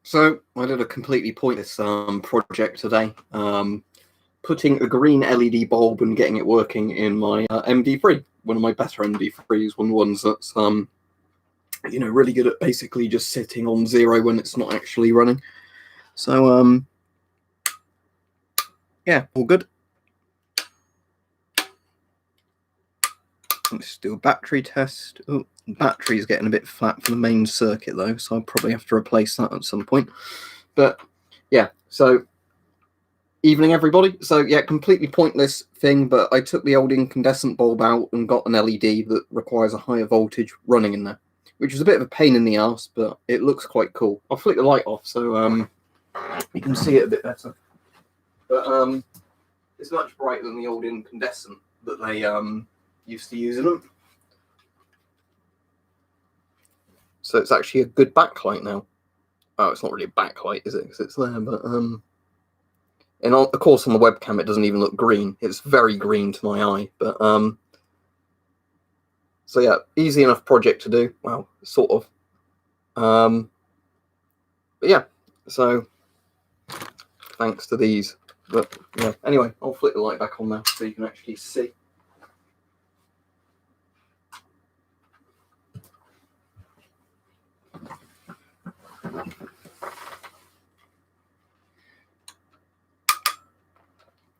So I did a completely pointless project today, putting a green LED bulb and getting it working in my MD-3, one of my better MD-3s, one of the ones that's really good at basically just sitting on 0 when it's not actually running. So yeah, all good. Let's do a battery test. Oh, the battery's getting a bit flat for the main circuit though, so I'll probably have to replace that at some point. But yeah, so evening everybody. So yeah, completely pointless thing, but I took the old incandescent bulb out and got an LED that requires a higher voltage running in there, which was a bit of a pain in the ass, but it looks quite cool. I'll flick the light off so you can see it a bit better. But it's much brighter than the old incandescent that they used to use in them. So it's actually a good backlight now. Oh, it's not really a backlight, is it? Because it's there, but and of course on the webcam it doesn't even look green. It's very green to my eye, but so yeah, easy enough project to do. Well, sort of. But yeah, so thanks to these. But yeah, anyway, I'll flick the light back on now so you can actually see.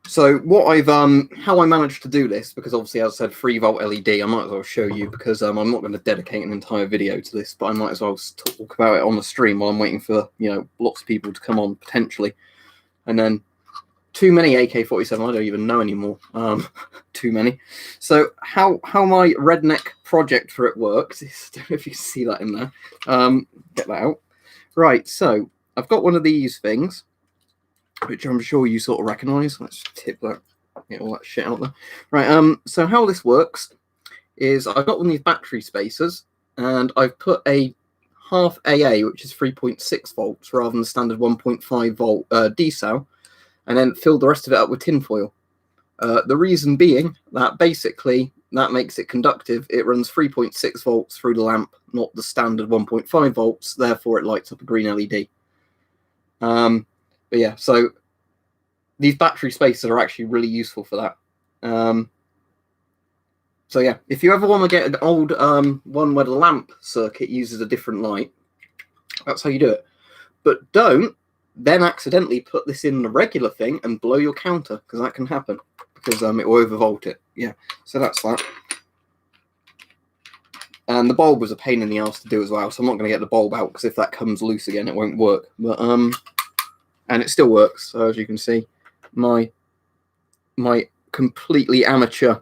So what I've how I managed to do this, because obviously as I said 3-volt LED, I might as well show you, because I'm not going to dedicate an entire video to this, but I might as well talk about it on the stream while I'm waiting for lots of people to come on potentially. And then too many AK-47, I don't even know anymore. Too many. So how my redneck project for it works is, I don't know if you can see that in there. Get that out. Right, so I've got one of these things, which I'm sure you sort of recognise. Let's tip that, get all that shit out there. Right, so how this works is I've got one of these battery spacers, and I've put a half AA, which is 3.6 volts, rather than the standard 1.5 volt D-cell, and then filled the rest of it up with tinfoil. The reason being that basically that makes it conductive. It runs 3.6 volts through the lamp, not the standard 1.5 volts, therefore it lights up a green LED. But yeah, so these battery spacers are actually really useful for that. So yeah, if you ever want to get an old one where the lamp circuit uses a different light, that's how you do it. But don't then accidentally put this in the regular thing and blow your counter, because that can happen, because it will overvolt it. Yeah, so that's that. And the bulb was a pain in the ass to do as well, so I'm not going to get the bulb out, because if that comes loose again, it won't work. But and it still works. So as you can see, my completely amateur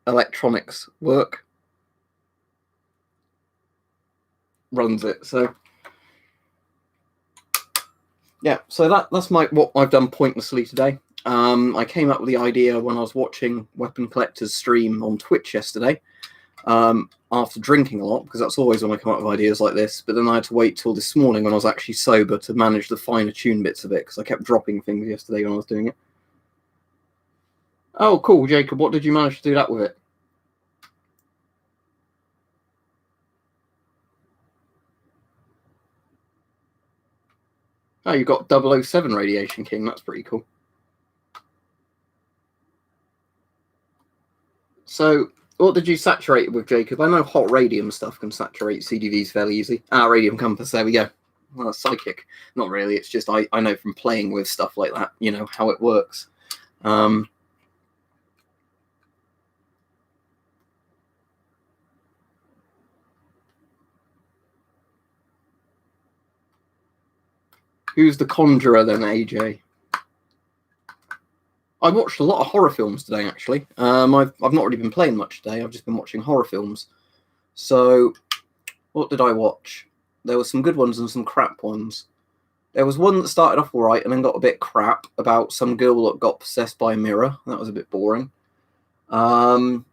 electronics work runs it. So yeah, so that's what I've done pointlessly today. I came up with the idea when I was watching Weapon Collector's stream on Twitch yesterday, after drinking a lot, because that's always when I come up with ideas like this. But then I had to wait till this morning when I was actually sober to manage the finer tune bits of it, because I kept dropping things yesterday when I was doing it. Oh, cool, Jacob. What did you manage to do that with it? Oh, you got 007 Radiation King. That's pretty cool. So what did you saturate it with, Jacob? I know hot radium stuff can saturate CDVs fairly easily. Ah, radium compass, there we go. Well, psychic. Not really, it's just I know from playing with stuff like that, how it works. Who's the conjurer then, AJ? I watched a lot of horror films today, actually. I've not really been playing much today. I've just been watching horror films. So, what did I watch? There were some good ones and some crap ones. There was one that started off all right and then got a bit crap, about some girl that got possessed by a mirror. That was a bit boring. Then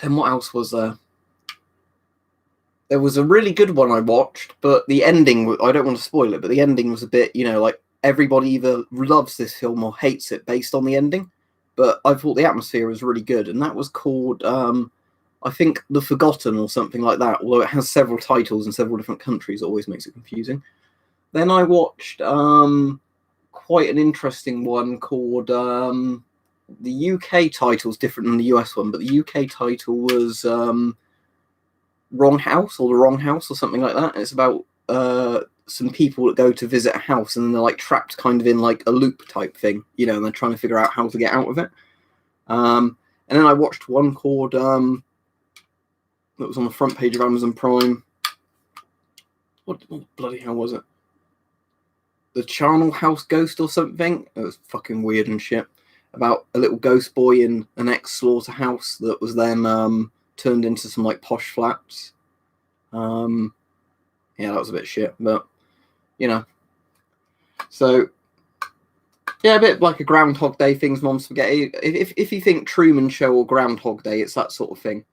what else was there? There was a really good one I watched, but the ending, I don't want to spoil it, but the ending was a bit, like everybody either loves this film or hates it based on the ending. But I thought the atmosphere was really good, and that was called, I think, The Forgotten or something like that, although it has several titles in several different countries. It always makes it confusing. Then I watched quite an interesting one called the UK title's different than the US one, but the UK title was Wrong House or The Wrong House or something like that. And it's about some people that go to visit a house and they're like trapped kind of in like a loop type thing, you know, and they're trying to figure out how to get out of it. And then I watched one called that was on the front page of Amazon Prime. What bloody hell was it? The Charnel House Ghost or something. It was fucking weird and shit. About a little ghost boy in an ex-slaughterhouse that was then turned into some like posh flats. Yeah, that was a bit shit, but you know. So yeah, a bit like a Groundhog Day, things Mom's Spaghetti. If you think Truman Show or Groundhog Day, it's that sort of thing.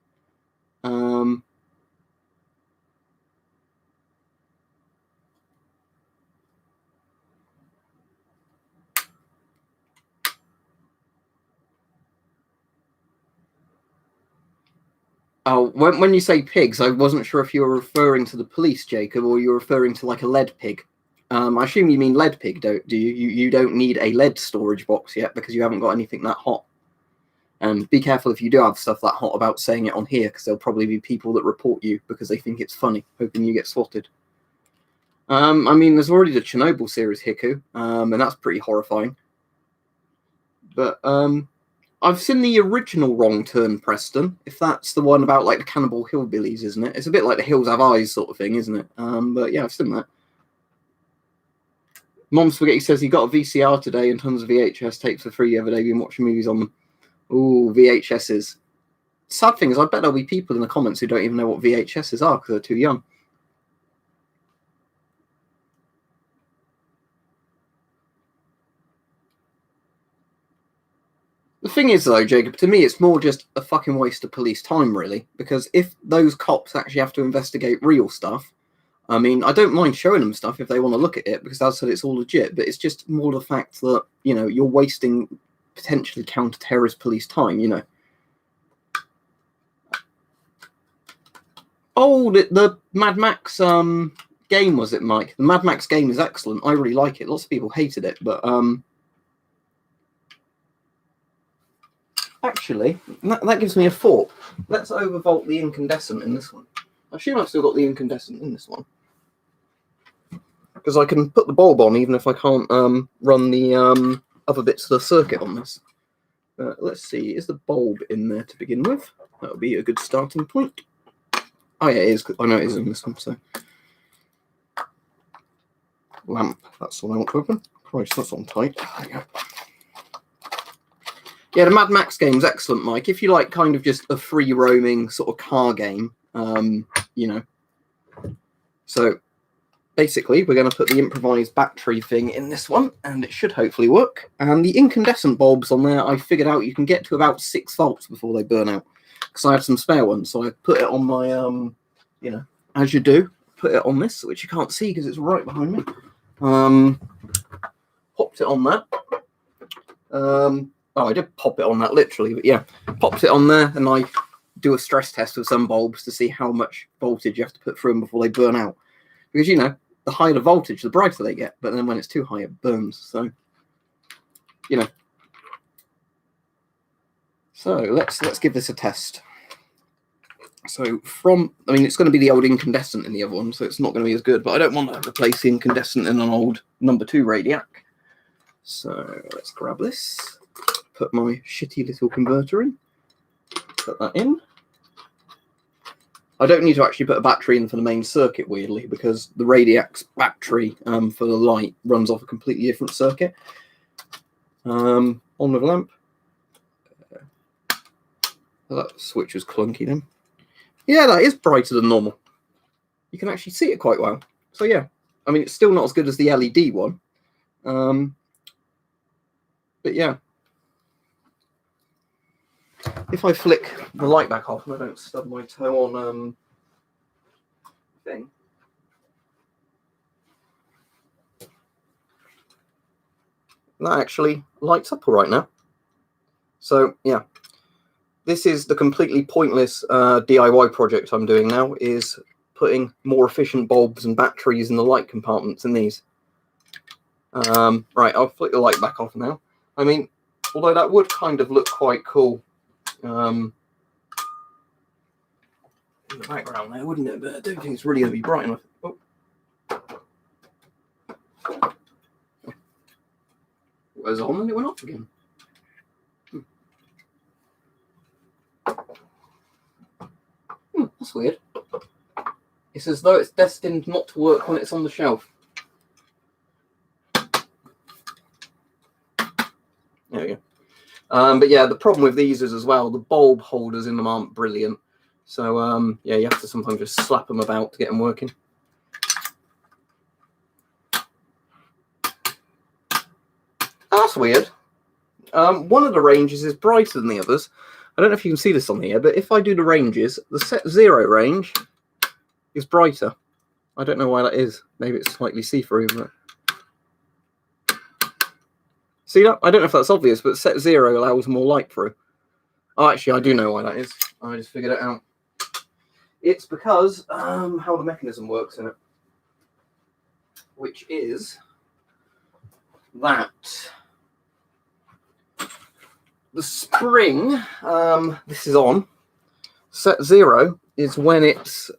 Oh, when you say pigs, I wasn't sure if you were referring to the police, Jacob, or you're referring to like a lead pig. I assume you mean lead pig, do you? You don't need a lead storage box yet because you haven't got anything that hot. And be careful if you do have stuff that hot about saying it on here, because there'll probably be people that report you because they think it's funny, hoping you get swatted. I mean, there's already the Chernobyl series, Hiku, and that's pretty horrifying. But I've seen the original Wrong Turn, Preston, if that's the one about like the cannibal hillbillies, isn't it? It's a bit like the Hills Have Eyes sort of thing, isn't it? But yeah, I've seen that. Mom Spaghetti says he got a VCR today and tons of VHS tapes for free the other day. Been watching movies on them. Ooh, VHSs. Sad thing is, I bet there'll be people in the comments who don't even know what VHSs are because they're too young. The thing is, though, Jacob, to me, it's more just a fucking waste of police time, really, because if those cops actually have to investigate real stuff, I mean, I don't mind showing them stuff if they want to look at it, because as I said, it's all legit, but it's just more the fact that, you know, you're wasting potentially counter-terrorist police time, you know. Oh, the Mad Max game, was it, Mike? The Mad Max game is excellent. I really like it. Lots of people hated it, but actually, that gives me a thought. Let's overvolt the incandescent in this one. I assume I've still got the incandescent in this one. Because I can put the bulb on even if I can't run the other bits of the circuit on this. Let's see, is the bulb in there to begin with? That would be a good starting point. Oh yeah, it is. I know it is in this one, so. Lamp, that's what I want to open. Christ, that's on tight. There you go. Yeah, the Mad Max game's excellent, Mike. If you like kind of just a free roaming sort of car game, you know. So basically, we're going to put the improvised battery thing in this one, and it should hopefully work. And the incandescent bulbs on there, I figured out you can get to about 6 volts before they burn out. Because I had some spare ones, so I put it on my, you know, as you do, put it on this, which you can't see because it's right behind me. Popped it on that. Oh, I did pop it on that literally, but yeah, popped it on there, and I do a stress test with some bulbs to see how much voltage you have to put through them before they burn out. Because, you know, the higher the voltage, the brighter they get, but then when it's too high, it burns. So, you know. So let's give this a test. So I mean, it's going to be the old incandescent in the other one, so it's not going to be as good, but I don't want to replace the incandescent in an old number 2 Radiac. So let's grab this. Put my shitty little converter in. Put that in. I don't need to actually put a battery in for the main circuit, weirdly, because the Radiac's battery for the light runs off a completely different circuit. On with the lamp. That switch was clunky then. Yeah, that is brighter than normal. You can actually see it quite well. So yeah, I mean, it's still not as good as the LED one. But yeah. If I flick the light back off and I don't stub my toe on thing. That actually lights up all right now. So yeah, this is the completely pointless DIY project I'm doing now, is putting more efficient bulbs and batteries in the light compartments in these. Right, I'll flick the light back off now. I mean, although that would kind of look quite cool in the background there, wouldn't it? But I don't think it's really going to be bright enough. Oh. It was on and it went off again. That's weird. It's as though it's destined not to work when it's on the shelf. There we go. But yeah, the problem with these is as well, the bulb holders in them aren't brilliant. So yeah, you have to sometimes just slap them about to get them working. That's weird. One of the ranges is brighter than the others. I don't know if you can see this on here, but if I do the ranges, the set 0 range is brighter. I don't know why that is. Maybe it's slightly see-through. But... See that? I don't know if that's obvious, but set 0 allows more light through. Oh, actually, I do know why that is. I just figured it out. It's because how the mechanism works in it, which is that the spring, this is on, set 0 is when it's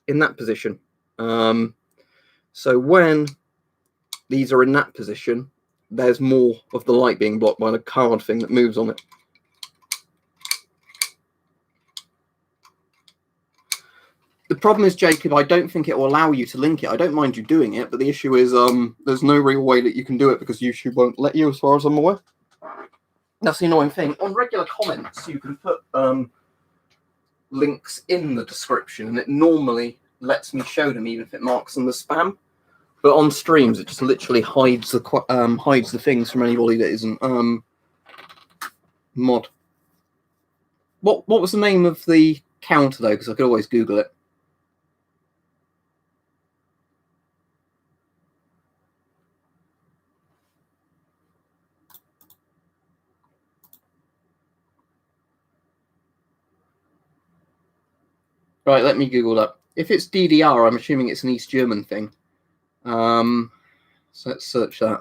in that position. So when these are in that position, there's more of the light being blocked by the card thing that moves on it. The problem is, Jacob, I don't think it will allow you to link it. I don't mind you doing it, but the issue is there's no real way that you can do it because YouTube won't let you, as far as I'm aware. That's the annoying thing. On regular comments, you can put links in the description, and it normally lets me show them, even if it marks them as spam. But on streams, it just literally hides the things from anybody that isn't mod. What was the name of the counter though? Because I could always Google it. Right, let me Google that. If it's DDR, I'm assuming it's an East German thing. So let's search that.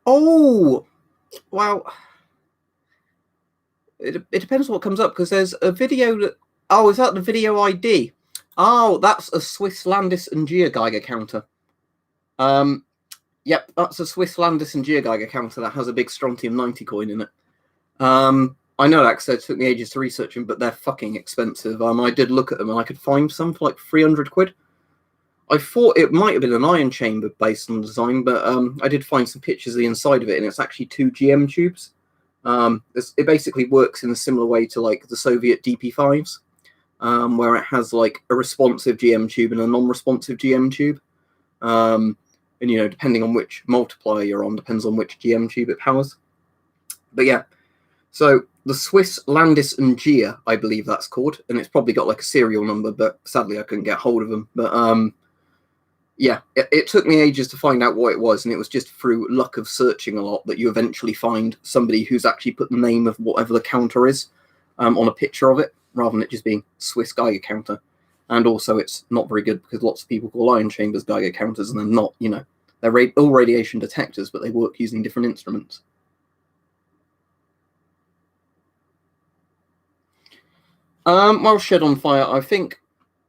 Oh, well, it depends what comes up, because there's a video that... Oh, is that the video ID? Oh, that's a Swiss Landis and Gia Geiger counter. Yep, that's a Swiss Landis and Gia Geiger counter that has a big strontium 90 coin in it. I know that because it took me ages to research them, but they're fucking expensive. I did look at them and I could find some for like 300 quid. I thought it might have been an ion chamber based on the design, but I did find some pictures of the inside of it, and it's actually 2 GM tubes. It basically works in a similar way to like the Soviet DP5s, where it has like a responsive GM tube and a non-responsive GM tube. And, you know, depending on which multiplier you're on, depends on which GM tube it powers. But yeah, so the Swiss Landis and Gia, I believe that's called, and it's probably got like a serial number, but sadly I couldn't get hold of them. But yeah, it took me ages to find out what it was, and it was just through luck of searching a lot that you eventually find somebody who's actually put the name of whatever the counter is on a picture of it, rather than it just being Swiss Geiger counter. And also it's not very good because lots of people call ion chambers Geiger counters, and they're not, you know. They're all radiation detectors, but they work using different instruments. Well, Shed on Fire, I think,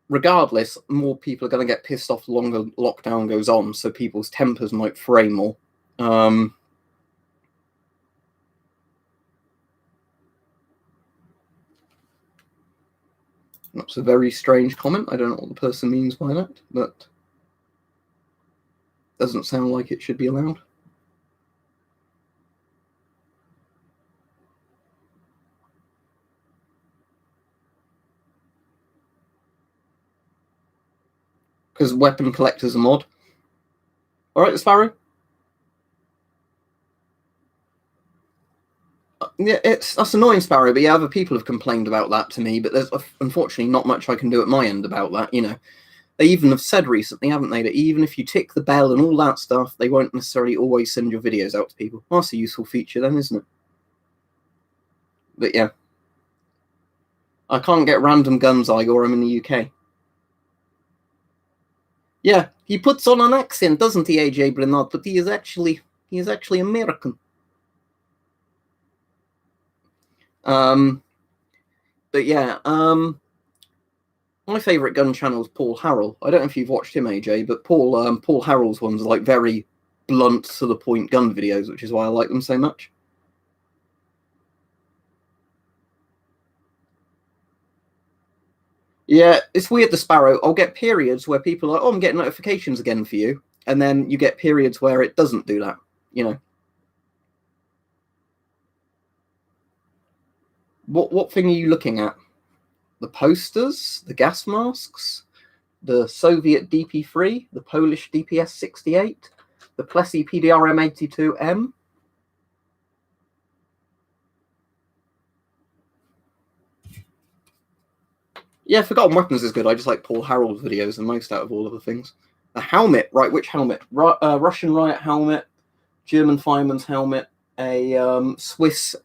regardless, more people are going to get pissed off the longer lockdown goes on, so people's tempers might fray more. That's a very strange comment. I don't know what the person means by that, but doesn't sound like it should be allowed. Because weapon collector's a mod. All right, Sparrow. Yeah, that's annoying, Sparrow. But yeah, other people have complained about that to me. But there's unfortunately not much I can do at my end about that. You know, they even have said recently, haven't they, that even if you tick the bell and all that stuff, they won't necessarily always send your videos out to people. Well, that's a useful feature then, isn't it? But yeah, I can't get random guns, Igor. I'm in the UK. Yeah, he puts on an accent, doesn't he, AJ Bernard? But he is actually American. But yeah, my favourite gun channel is Paul Harrell. I don't know if you've watched him, AJ, but Paul Harrell's ones are like very blunt to the point gun videos, which is why I like them so much. Yeah, it's weird, the Sparrow. I'll get periods where people are like, oh, I'm getting notifications again for you. And then you get periods where it doesn't do that, you know. What thing are you looking at? The posters, the gas masks, the Soviet DP3, the Polish DPS-68, the Plessy PDRM-82M. Yeah, Forgotten Weapons is good. I just like Paul Harrell's videos the most out of all of the things. A helmet, right? Which helmet? Russian Riot helmet, German Fireman's helmet, a Swiss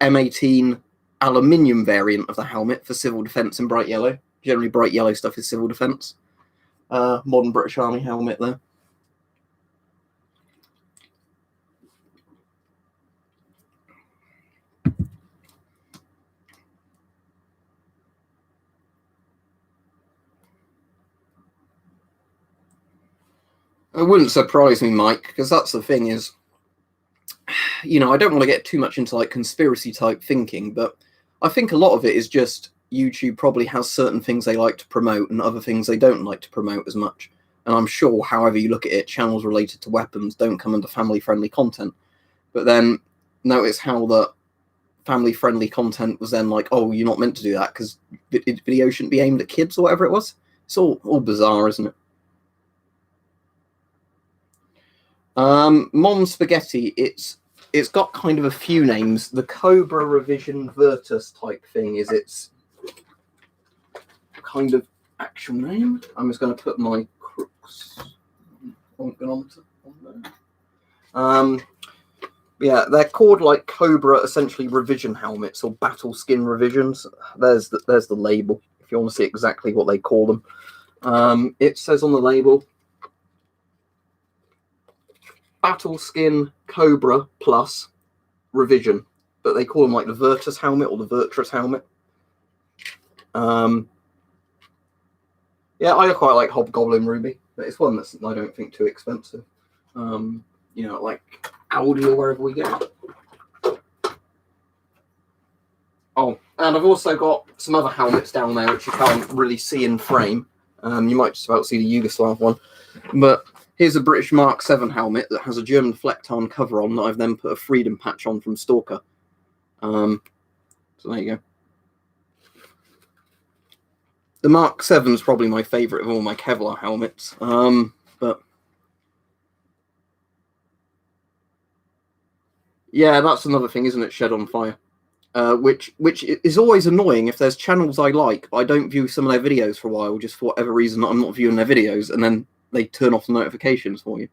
M18 aluminium variant of the helmet for civil defence in bright yellow. Generally, bright yellow stuff is civil defence. Modern British Army helmet there. It wouldn't surprise me, Mike, because that's the thing is, you know, I don't want to get too much into like conspiracy type thinking, but I think a lot of it is just YouTube probably has certain things they like to promote and other things they don't like to promote as much. And I'm sure, however you look at it, channels related to weapons don't come under family-friendly content. But then notice how the family-friendly content was then like, oh, you're not meant to do that because video shouldn't be aimed at kids or whatever it was. It's all bizarre, isn't it? Mom Spaghetti, it's got kind of a few names. The Cobra Revision Virtus type thing is its kind of actual name. I'm just going to put my crooks on there. Yeah, they're called like Cobra, essentially revision helmets or battle skin revisions. There's the label if you want to see exactly what they call them. It says on the label, Battle Skin Cobra Plus Revision, but they call them like the Virtus helmet or the Virtus helmet. Yeah, I quite like Hobgoblin Ruby, but it's one that's I don't think too expensive. You know, like Audi or wherever we go. Oh, and I've also got some other helmets down there which you can't really see in frame. You might just about see the Yugoslav one, but here's a British Mark 7 helmet that has a German Flecktarn cover on that I've then put a Freedom patch on from Stalker. So there you go. The Mark 7 is probably my favourite of all my Kevlar helmets. But yeah, that's another thing, isn't it? Shed on Fire. Which is always annoying if there's channels I like, but I don't view some of their videos for a while, just for whatever reason I'm not viewing their videos, and then they turn off the notifications for you.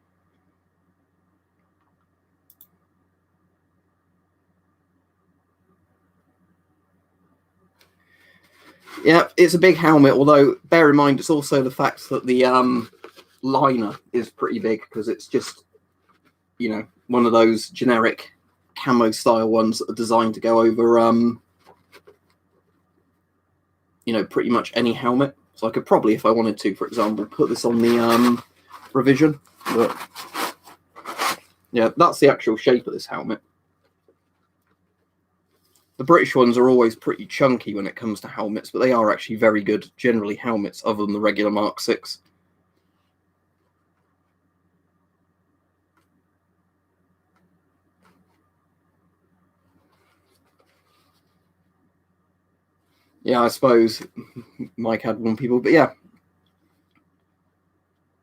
Yeah, it's a big helmet, although bear in mind it's also the fact that the liner is pretty big because it's just, you know, one of those generic camo style ones that are designed to go over, you know, pretty much any helmet. So I could probably, if I wanted to, for example, put this on the revision. But yeah, that's the actual shape of this helmet. The British ones are always pretty chunky when it comes to helmets, but they are actually very good, generally, helmets other than the regular Mark 6. Yeah, I suppose Mike had one people, but yeah.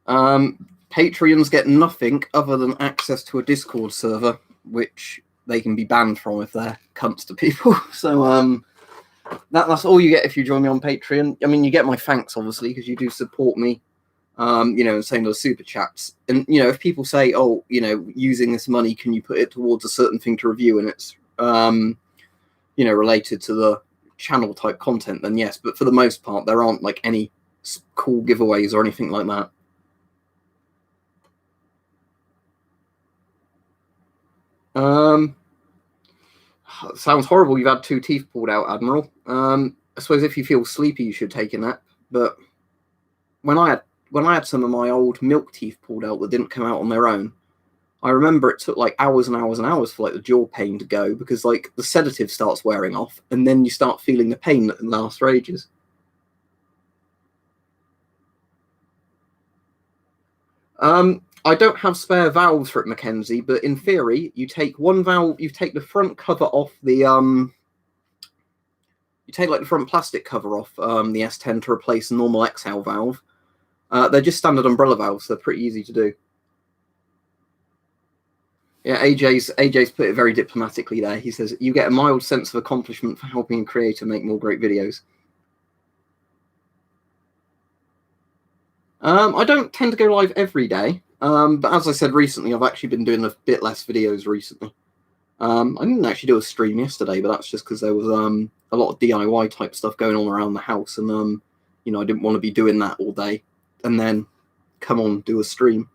Patreons get nothing other than access to a Discord server, which they can be banned from if they're cunts to people. So that's all you get if you join me on Patreon. I mean, you get my thanks, obviously, because you do support me, you know, and saying those super chats. And, you know, if people say, oh, you know, using this money, can you put it towards a certain thing to review? And it's, you know, related to the channel type content, then yes. But for the most part, there aren't like any cool giveaways or anything like that. Um, sounds horrible. You've had 2 teeth pulled out, Admiral. I suppose if you feel sleepy, you should take a nap. But when I had some of my old milk teeth pulled out that didn't come out on their own, I remember it took like hours and hours and hours for like the jaw pain to go, because like the sedative starts wearing off, and then you start feeling the pain that lasts for ages. I don't have spare valves for it, Mackenzie, but in theory, you take one valve, you take the front cover off the you take like the front plastic cover off the S10 to replace a normal exhale valve. They're just standard umbrella valves, so they're pretty easy to do. Yeah, AJ's put it very diplomatically there. He says, you get a mild sense of accomplishment for helping a creator make more great videos. I don't tend to go live every day, but as I said recently, I've actually been doing a bit less videos recently. I didn't actually do a stream yesterday, but that's just because there was a lot of DIY type stuff going on around the house, and you know, I didn't want to be doing that all day and then come on do a stream.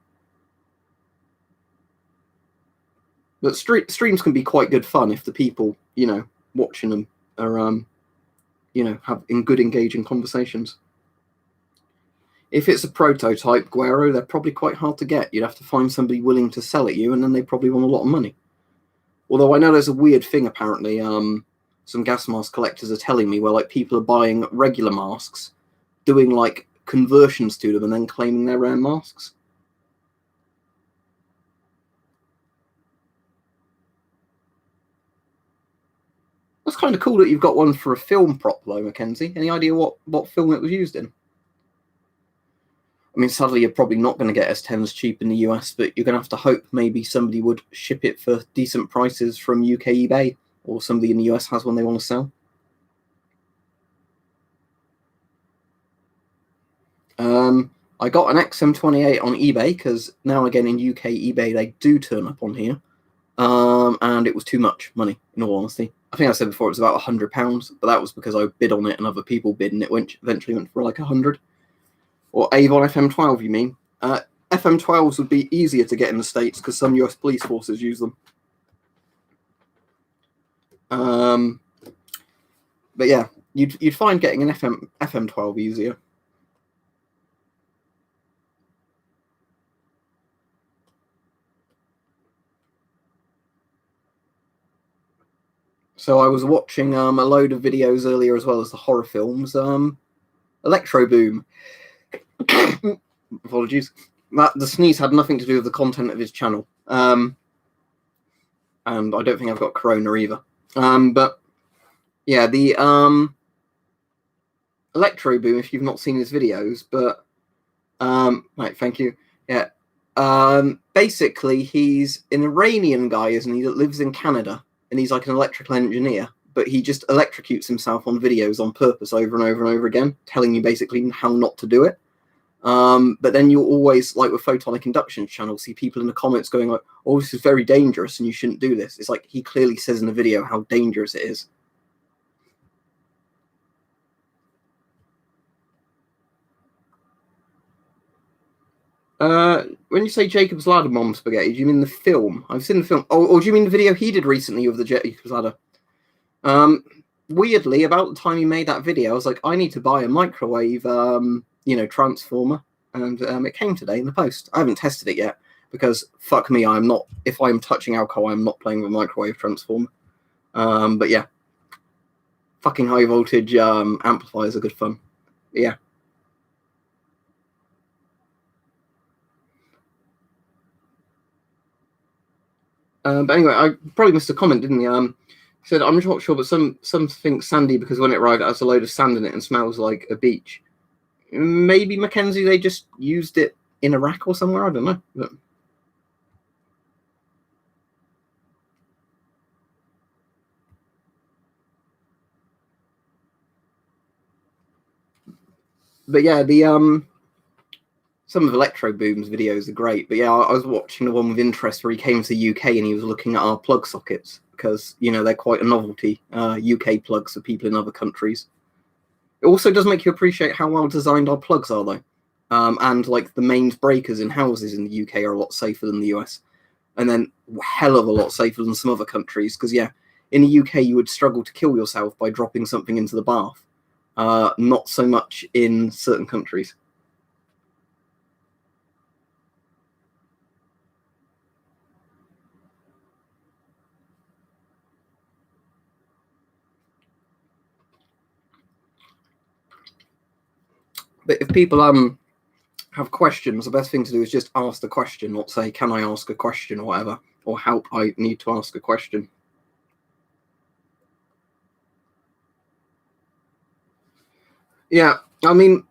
But streams can be quite good fun if the people, you know, watching them are you know, having good engaging conversations. If it's a prototype Guero, they're probably quite hard to get. You'd have to find somebody willing to sell it you, and then they probably want a lot of money. Although I know there's a weird thing, apparently, some gas mask collectors are telling me where like people are buying regular masks, doing like conversions to them, and then claiming they're rare masks. That's kind of cool that you've got one for a film prop, though, Mackenzie. Any idea what film it was used in? I mean, sadly, you're probably not going to get S10s cheap in the US, but you're going to have to hope maybe somebody would ship it for decent prices from UK eBay, or somebody in the US has one they want to sell. I got an XM28 on eBay, because now and again in UK eBay they do turn up on here, and it was too much money, in all honesty. I think I said before it was about £100, but that was because I bid on it and other people bid, and it eventually went for like 100. Or Avon FM12, you mean? FM12s would be easier to get in the States because some US police forces use them. But yeah, you'd find getting an FM12 easier. So I was watching a load of videos earlier, as well as the horror films. Electro Boom. Apologies. The sneeze had nothing to do with the content of his channel. And I don't think I've got corona either. But yeah, the Electro Boom, if you've not seen his videos, but right, thank you. Yeah. Basically he's an Iranian guy, isn't he, that lives in Canada, and he's like an electrical engineer, but he just electrocutes himself on videos on purpose over and over and over again, telling you basically how not to do it. But then you'll always, like with photonic induction channels, see people in the comments going like, oh, this is very dangerous and you shouldn't do this. It's like he clearly says in the video how dangerous it is. When you say Jacob's Ladder Mom Spaghetti, do you mean the film? I've seen the film. Or do you mean the video he did recently of the Jacob's Ladder? Weirdly, about the time he made that video, I was like, I need to buy a microwave, you know, transformer, and it came today in the post. I haven't tested it yet because fuck me, I'm not. If I'm touching alcohol, I'm not playing with a microwave transformer. But yeah, fucking high voltage amplifiers are good fun. Yeah. But anyway, I probably missed a comment, didn't he? He said, I'm not sure, but some think sandy because when it arrived, it has a load of sand in it and smells like a beach. Maybe, Mackenzie, they just used it in Iraq or somewhere. I don't know. But yeah, the some of Electro Boom's videos are great. But yeah, I was watching the one with interest where he came to the UK and he was looking at our plug sockets because, you know, they're quite a novelty, UK plugs for people in other countries. It also does make you appreciate how well designed our plugs are, though. And like the mains breakers in houses in the UK are a lot safer than the US. and then a hell of a lot safer than some other countries. Because yeah, in the UK you would struggle to kill yourself by dropping something into the bath. Not so much in certain countries. But if people have questions, the best thing to do is just ask the question, not say, can I ask a question or whatever, or help, I need to ask a question. Yeah, I mean,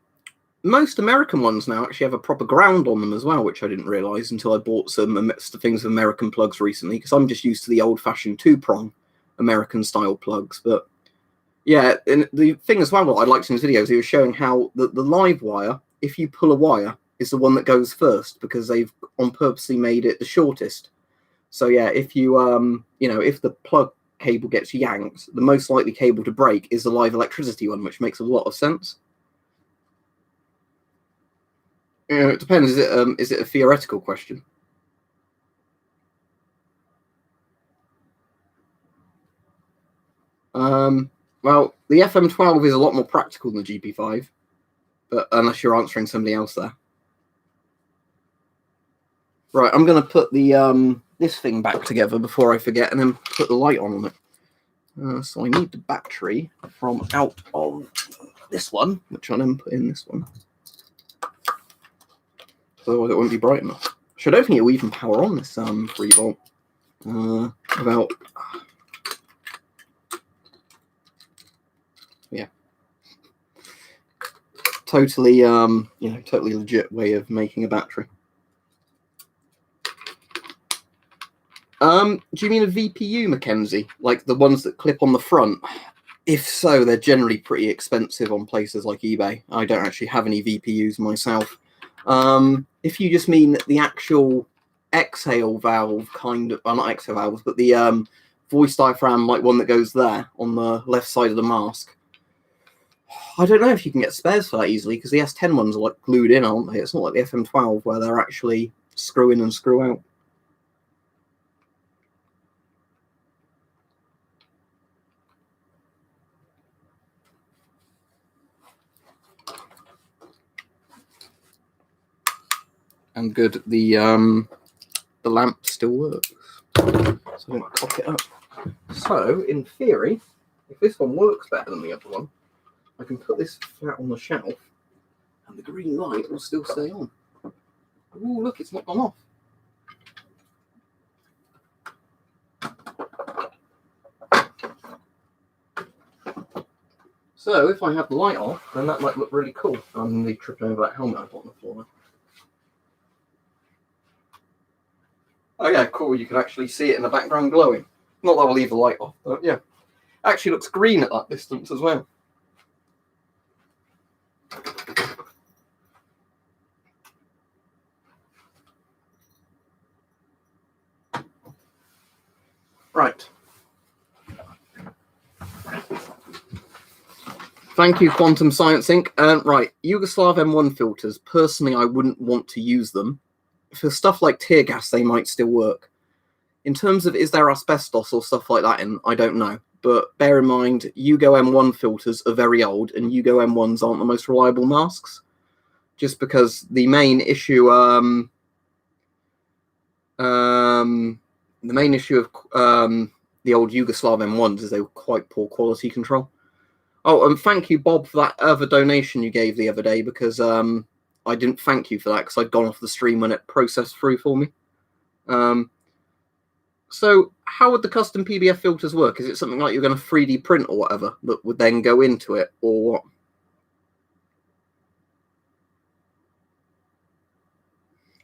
most American ones now actually have a proper ground on them as well, which I didn't realise until I bought some things with American plugs recently, because I'm just used to the old-fashioned two-prong American-style plugs. But yeah, and the thing as well what I liked in his videos, he was showing how the live wire, if you pull a wire, is the one that goes first, because they've on purposely made it the shortest. So yeah, if you if the plug cable gets yanked, the most likely cable to break is the live electricity one, which makes a lot of sense. It depends. Is it a theoretical question? Well, the FM12 is a lot more practical than the GP5, but unless you're answering somebody else there. Right, I'm going to put the this thing back together before I forget, and then put the light on it. So I need the battery from out of this one, which I'll then put in this one. Otherwise it won't be bright enough. So I don't think it will even power on this 3 volt. About yeah, totally totally legit way of making a battery. Do you mean a VPU, Mackenzie? Like the ones that clip on the front? If so, they're generally pretty expensive on places like eBay. I don't actually have any VPUs myself. If you just mean the actual exhale valve, kind of, well, not exhale valves, but the voice diaphragm, like one that goes there on the left side of the mask, I don't know if you can get spares for that easily, because the S10 ones are like glued in, aren't they? It's not like the FM12 where they're actually screw in and screw out. And good, the lamp still works, so I don't cock it up. So in theory, if this one works better than the other one, I can put this flat on the shelf and the green light will still stay on. Ooh, look, it's not gone off. So if I have the light off, then that might look really cool. I'm going to be tripping over that helmet I put on the floor. Oh yeah, cool, you can actually see it in the background glowing. Not that I'll leave the light off, but yeah. Actually looks green at that distance as well. Right. Thank you, Quantum Science Inc. Right, Yugoslav M1 filters. Personally, I wouldn't want to use them. For stuff like tear gas, they might still work. In terms of is there asbestos or stuff like that in, I don't know. But bear in mind, Yugo M1 filters are very old, and Yugo M1s aren't the most reliable masks. Just because the main issue, the main issue of the old Yugoslav M1s is they were quite poor quality control. Oh, and thank you, Bob, for that other donation you gave the other day, because I didn't thank you for that because I'd gone off the stream when it processed through for me. So how would the custom PBF filters work? Is it something like you're going to 3D print or whatever that would then go into it, or what?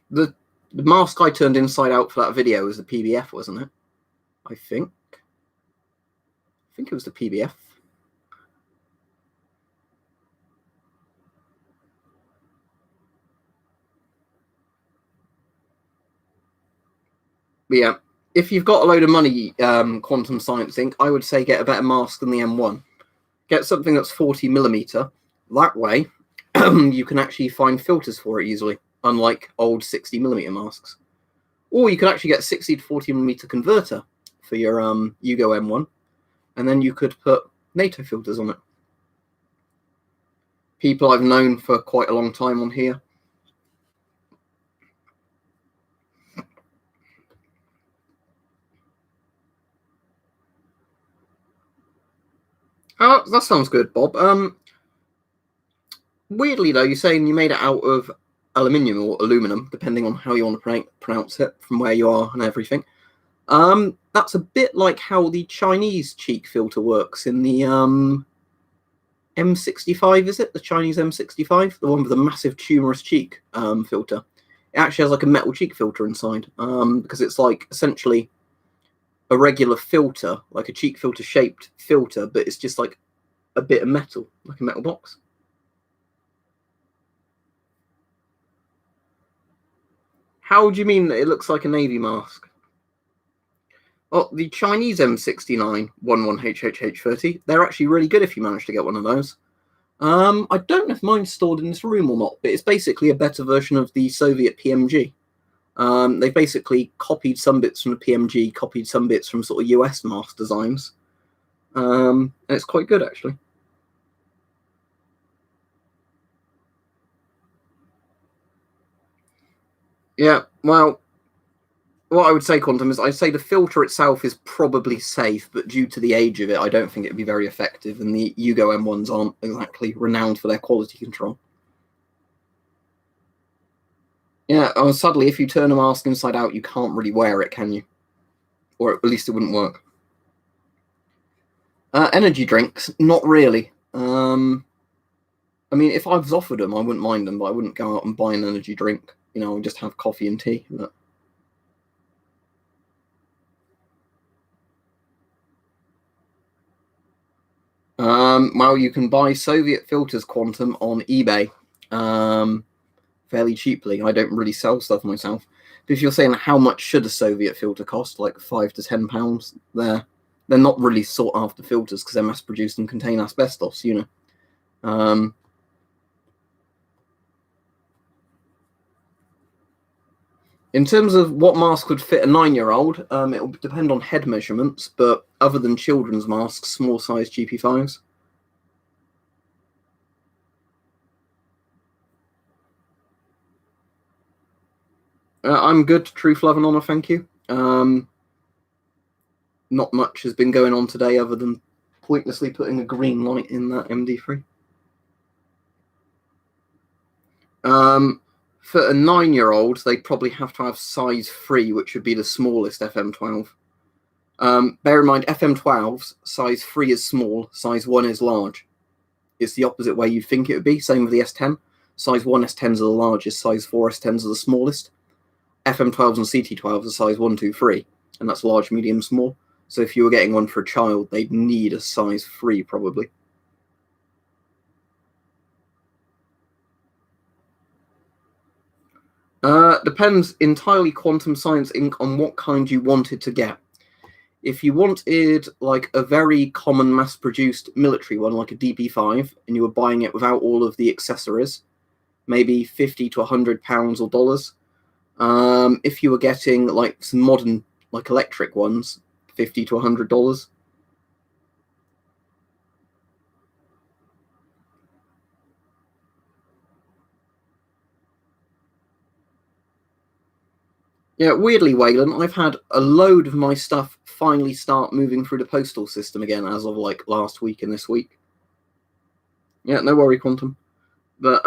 The mask I turned inside out for that video was the PBF, wasn't it? I think it was the PBF. But yeah, if you've got a load of money, Quantum Science Inc., I would say get a better mask than the M1. Get something that's 40mm. That way, you can actually find filters for it easily, unlike old 60mm masks. Or you could actually get a 60 to 40mm converter for your Yugo M1, and then you could put NATO filters on it. People I've known for quite a long time on here. Oh, that sounds good, Bob. Weirdly, though, you're saying you made it out of aluminium or aluminum, depending on how you want to pronounce it, from where you are and everything. That's a bit like how the Chinese cheek filter works in the M65, is it? The Chinese M65? The one with the massive tumorous cheek filter. It actually has like a metal cheek filter inside, because it's like essentially a regular filter, like a cheek filter shaped filter, but it's just like a bit of metal, like a metal box. How do you mean that it looks like a Navy mask? Well, the Chinese M69 11HHH30, they're actually really good if you manage to get one of those. I don't know if mine's stored in this room or not, but it's basically a better version of the Soviet PMG. They basically copied some bits from the PMG, copied some bits from sort of US mask designs. And it's quite good, actually. Yeah, well, what I would say, Quantum, is I'd say the filter itself is probably safe, but due to the age of it, I don't think it'd be very effective, and the Yugo M1s aren't exactly renowned for their quality control. Yeah, sadly, if you turn a mask inside out, you can't really wear it, can you? Or at least it wouldn't work. Energy drinks, not really. I mean, if I was offered them, I wouldn't mind them, but I wouldn't go out and buy an energy drink. You know, just have coffee and tea. But... well, you can buy Soviet filters, Quantum, on eBay fairly cheaply. I don't really sell stuff myself. But if you're saying how much should a Soviet filter cost, like £5 to £10, they're not really sought after filters because they're mass produced and contain asbestos, you know. In terms of what mask would fit a 9-year-old, it will depend on head measurements, but other than children's masks, small size GP5s. I'm good, truth, love, and honour, thank you. Not much has been going on today other than pointlessly putting a green light in that MD-3. For a 9-year-old, they'd probably have to have size 3, which would be the smallest FM12. Bear in mind, FM12s, size 3 is small, size 1 is large. It's the opposite way you'd think it would be. Same with the S10. Size 1 S10s are the largest, size 4 S10s are the smallest. FM12s and CT12s are size 1, 2, 3, and that's large, medium, small. So if you were getting one for a child, they'd need a size 3 probably. Depends entirely, Quantum Science Inc., on what kind you wanted to get. If you wanted like a very common mass-produced military one, like a DP5, and you were buying it without all of the accessories, maybe £50 to £100 or dollars. If you were getting like some modern, like electric ones, $50 to $100. Yeah, weirdly, Waylon, I've had a load of my stuff finally start moving through the postal system again as of like last week and this week. Yeah, no worry, Quantum. But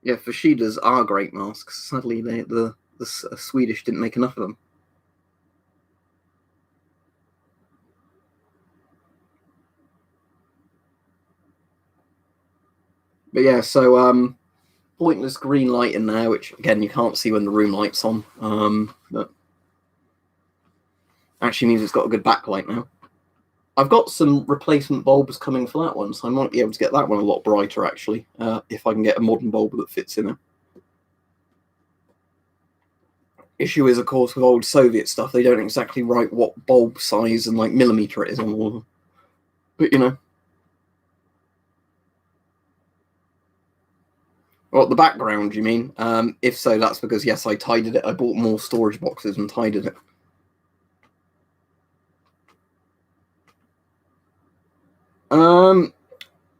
yeah, Fashidas are great masks. Sadly, the Swedish didn't make enough of them. But yeah, so pointless green light in there, which again you can't see when the room light's on. But actually means it's got a good backlight now. I've got some replacement bulbs coming for that one, so I might be able to get that one a lot brighter actually, if I can get a modern bulb that fits in it. Issue is, of course, with old Soviet stuff, they don't exactly write what bulb size and like millimeter it is on all of them. But you know. Well, the background, you mean? If so, that's because, yes, I tidied it. I bought more storage boxes and tidied it.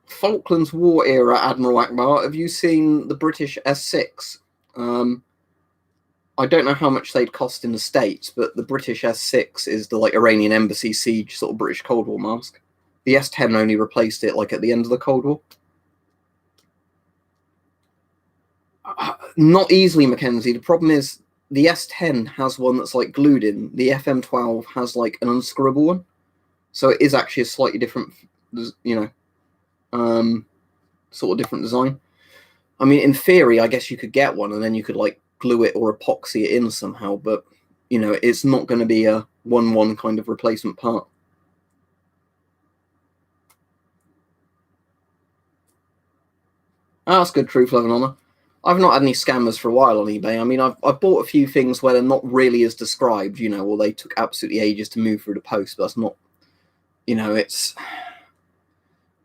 Falklands War era Admiral Akbar. Have you seen the British S6? I don't know how much they'd cost in the States, but the British S6 is the Iranian embassy siege sort of British Cold War mask. The S10 only replaced it at the end of the Cold War. Not easily, Mackenzie. The problem is the S10 has one that's glued in. The FM12 has an unscrewable one, so it is actually a slightly different, sort of different design. I mean, in theory, I guess you could get one and then you could glue it or epoxy it in somehow, but it's not going to be a 1-1 kind of replacement part. That's good, Truth, Love and Honor. I've not had any scammers for a while on eBay. I mean, I've bought a few things where they're not really as described, or they took absolutely ages to move through the post, but that's not, it's...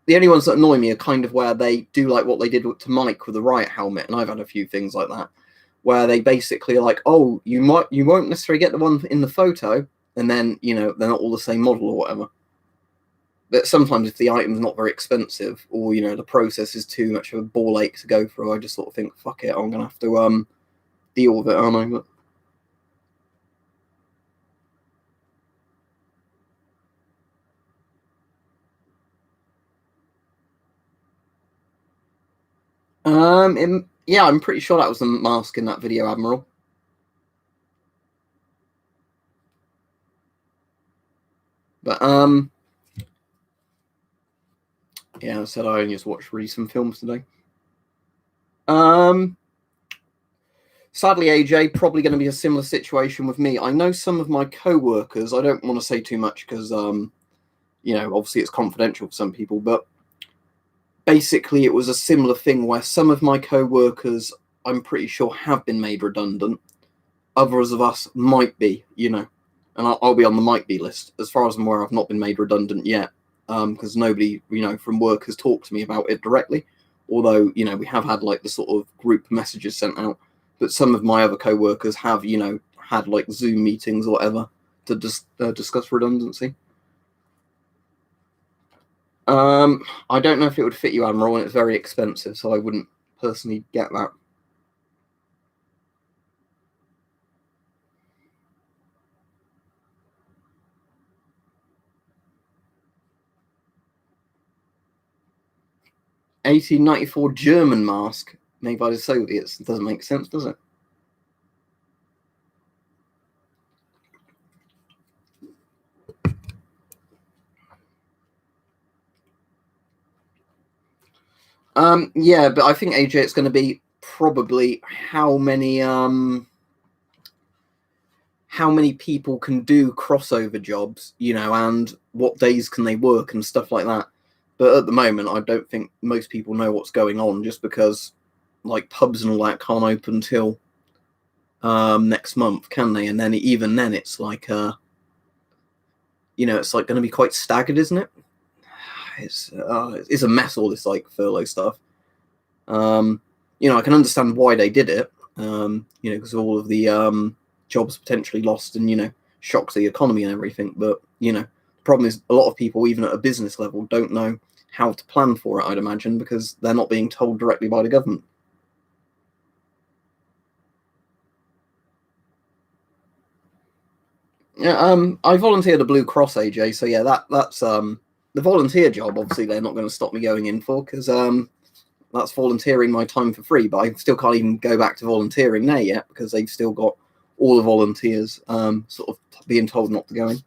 The only ones that annoy me are kind of where they do what they did to Mike with the riot helmet, and I've had a few things like that, where they basically are oh, you won't necessarily get the one in the photo, and then, they're not all the same model or whatever. But sometimes if the item's not very expensive, or the process is too much of a ball ache to go through, I just sort of think, fuck it, I'm gonna have to deal with it, aren't I? Yeah, I'm pretty sure that was the mask in that video, Admiral. But yeah, I said I only just watched recent films today. Sadly, AJ, probably going to be a similar situation with me. I know some of my co-workers, I don't want to say too much because, obviously it's confidential for some people, but basically it was a similar thing where some of my co-workers, I'm pretty sure, have been made redundant. Others of us might be, and I'll be on the might be list. As far as I'm aware, I've not been made redundant yet because nobody, from work has talked to me about it directly. Although, we have had the sort of group messages sent out. But some of my other co-workers have, had Zoom meetings or whatever to discuss redundancy. I don't know if it would fit you, Admiral, and it's very expensive, so I wouldn't personally get that. (1894) German mask made by the Soviets. It doesn't make sense, does it? Yeah, but I think, AJ, it's going to be probably how many people can do crossover jobs, and what days can they work and stuff like that. But at the moment, I don't think most people know what's going on, just because pubs and all that can't open till next month, can they? And then even then, it's it's going to be quite staggered, isn't it? It's a mess, all this furlough stuff. I can understand why they did it, because of all of the jobs potentially lost and shocks the economy and everything. But the problem is a lot of people, even at a business level, don't know how to plan for it, I'd imagine, because they're not being told directly by the government. Yeah, I volunteered at Blue Cross, AJ, so yeah, that's the volunteer job. Obviously, they're not going to stop me going in for, because that's volunteering my time for free. But I still can't even go back to volunteering there yet, because they've still got all the volunteers sort of being told not to go in.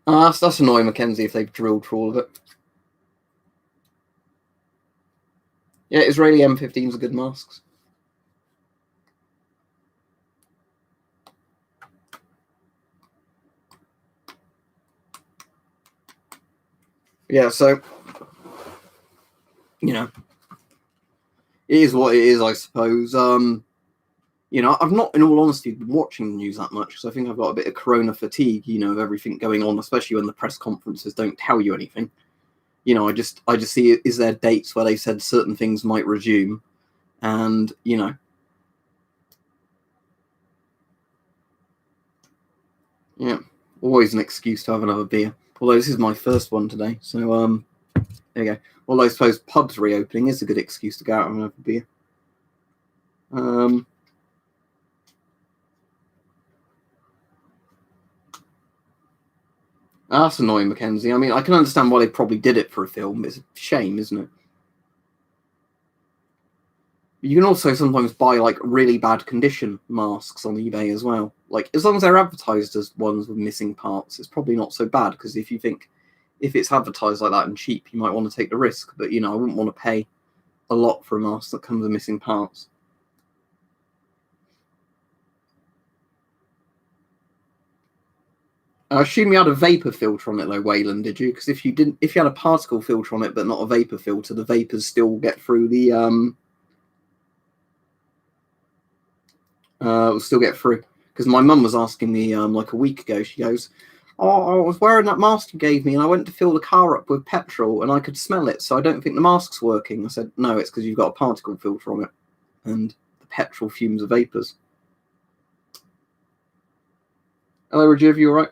That's annoying, Mackenzie, if they've drilled through all of it. Yeah, Israeli M15s are good masks. Yeah, so, it is what it is, I suppose. You know, I've not, in all honesty, been watching the news that much because I think I've got a bit of corona fatigue, you know, of everything going on, especially when the press conferences don't tell you anything. You know, I just see, is there dates where they said certain things might resume? And, you know, yeah, always an excuse to have another beer. Although this is my first one today, so there you go. Although I suppose pubs reopening is a good excuse to go out and have a beer. That's annoying, Mackenzie. I mean, I can understand why they probably did it for a film. It's a shame, isn't it? You can also sometimes buy like really bad condition masks on eBay as well. Like, as long as they're advertised as ones with missing parts, it's probably not so bad, because if you think, if it's advertised like that and cheap, you might want to take the risk. But, you know, I wouldn't want to pay a lot for a mask that comes with missing parts. I assume you had a vapor filter on it though, Wayland, did you? Because if you didn't, if you had a particle filter on it but not a vapor filter, the vapors still get through the will still get through. Because my mum was asking me like a week ago, she goes, "Oh, I was wearing that mask you gave me and I went to fill the car up with petrol and I could smell it, so I don't think the mask's working." I said, "No, it's because you've got a particle filter on it and the petrol fumes are vapors." Hello, Rajiv, you all right?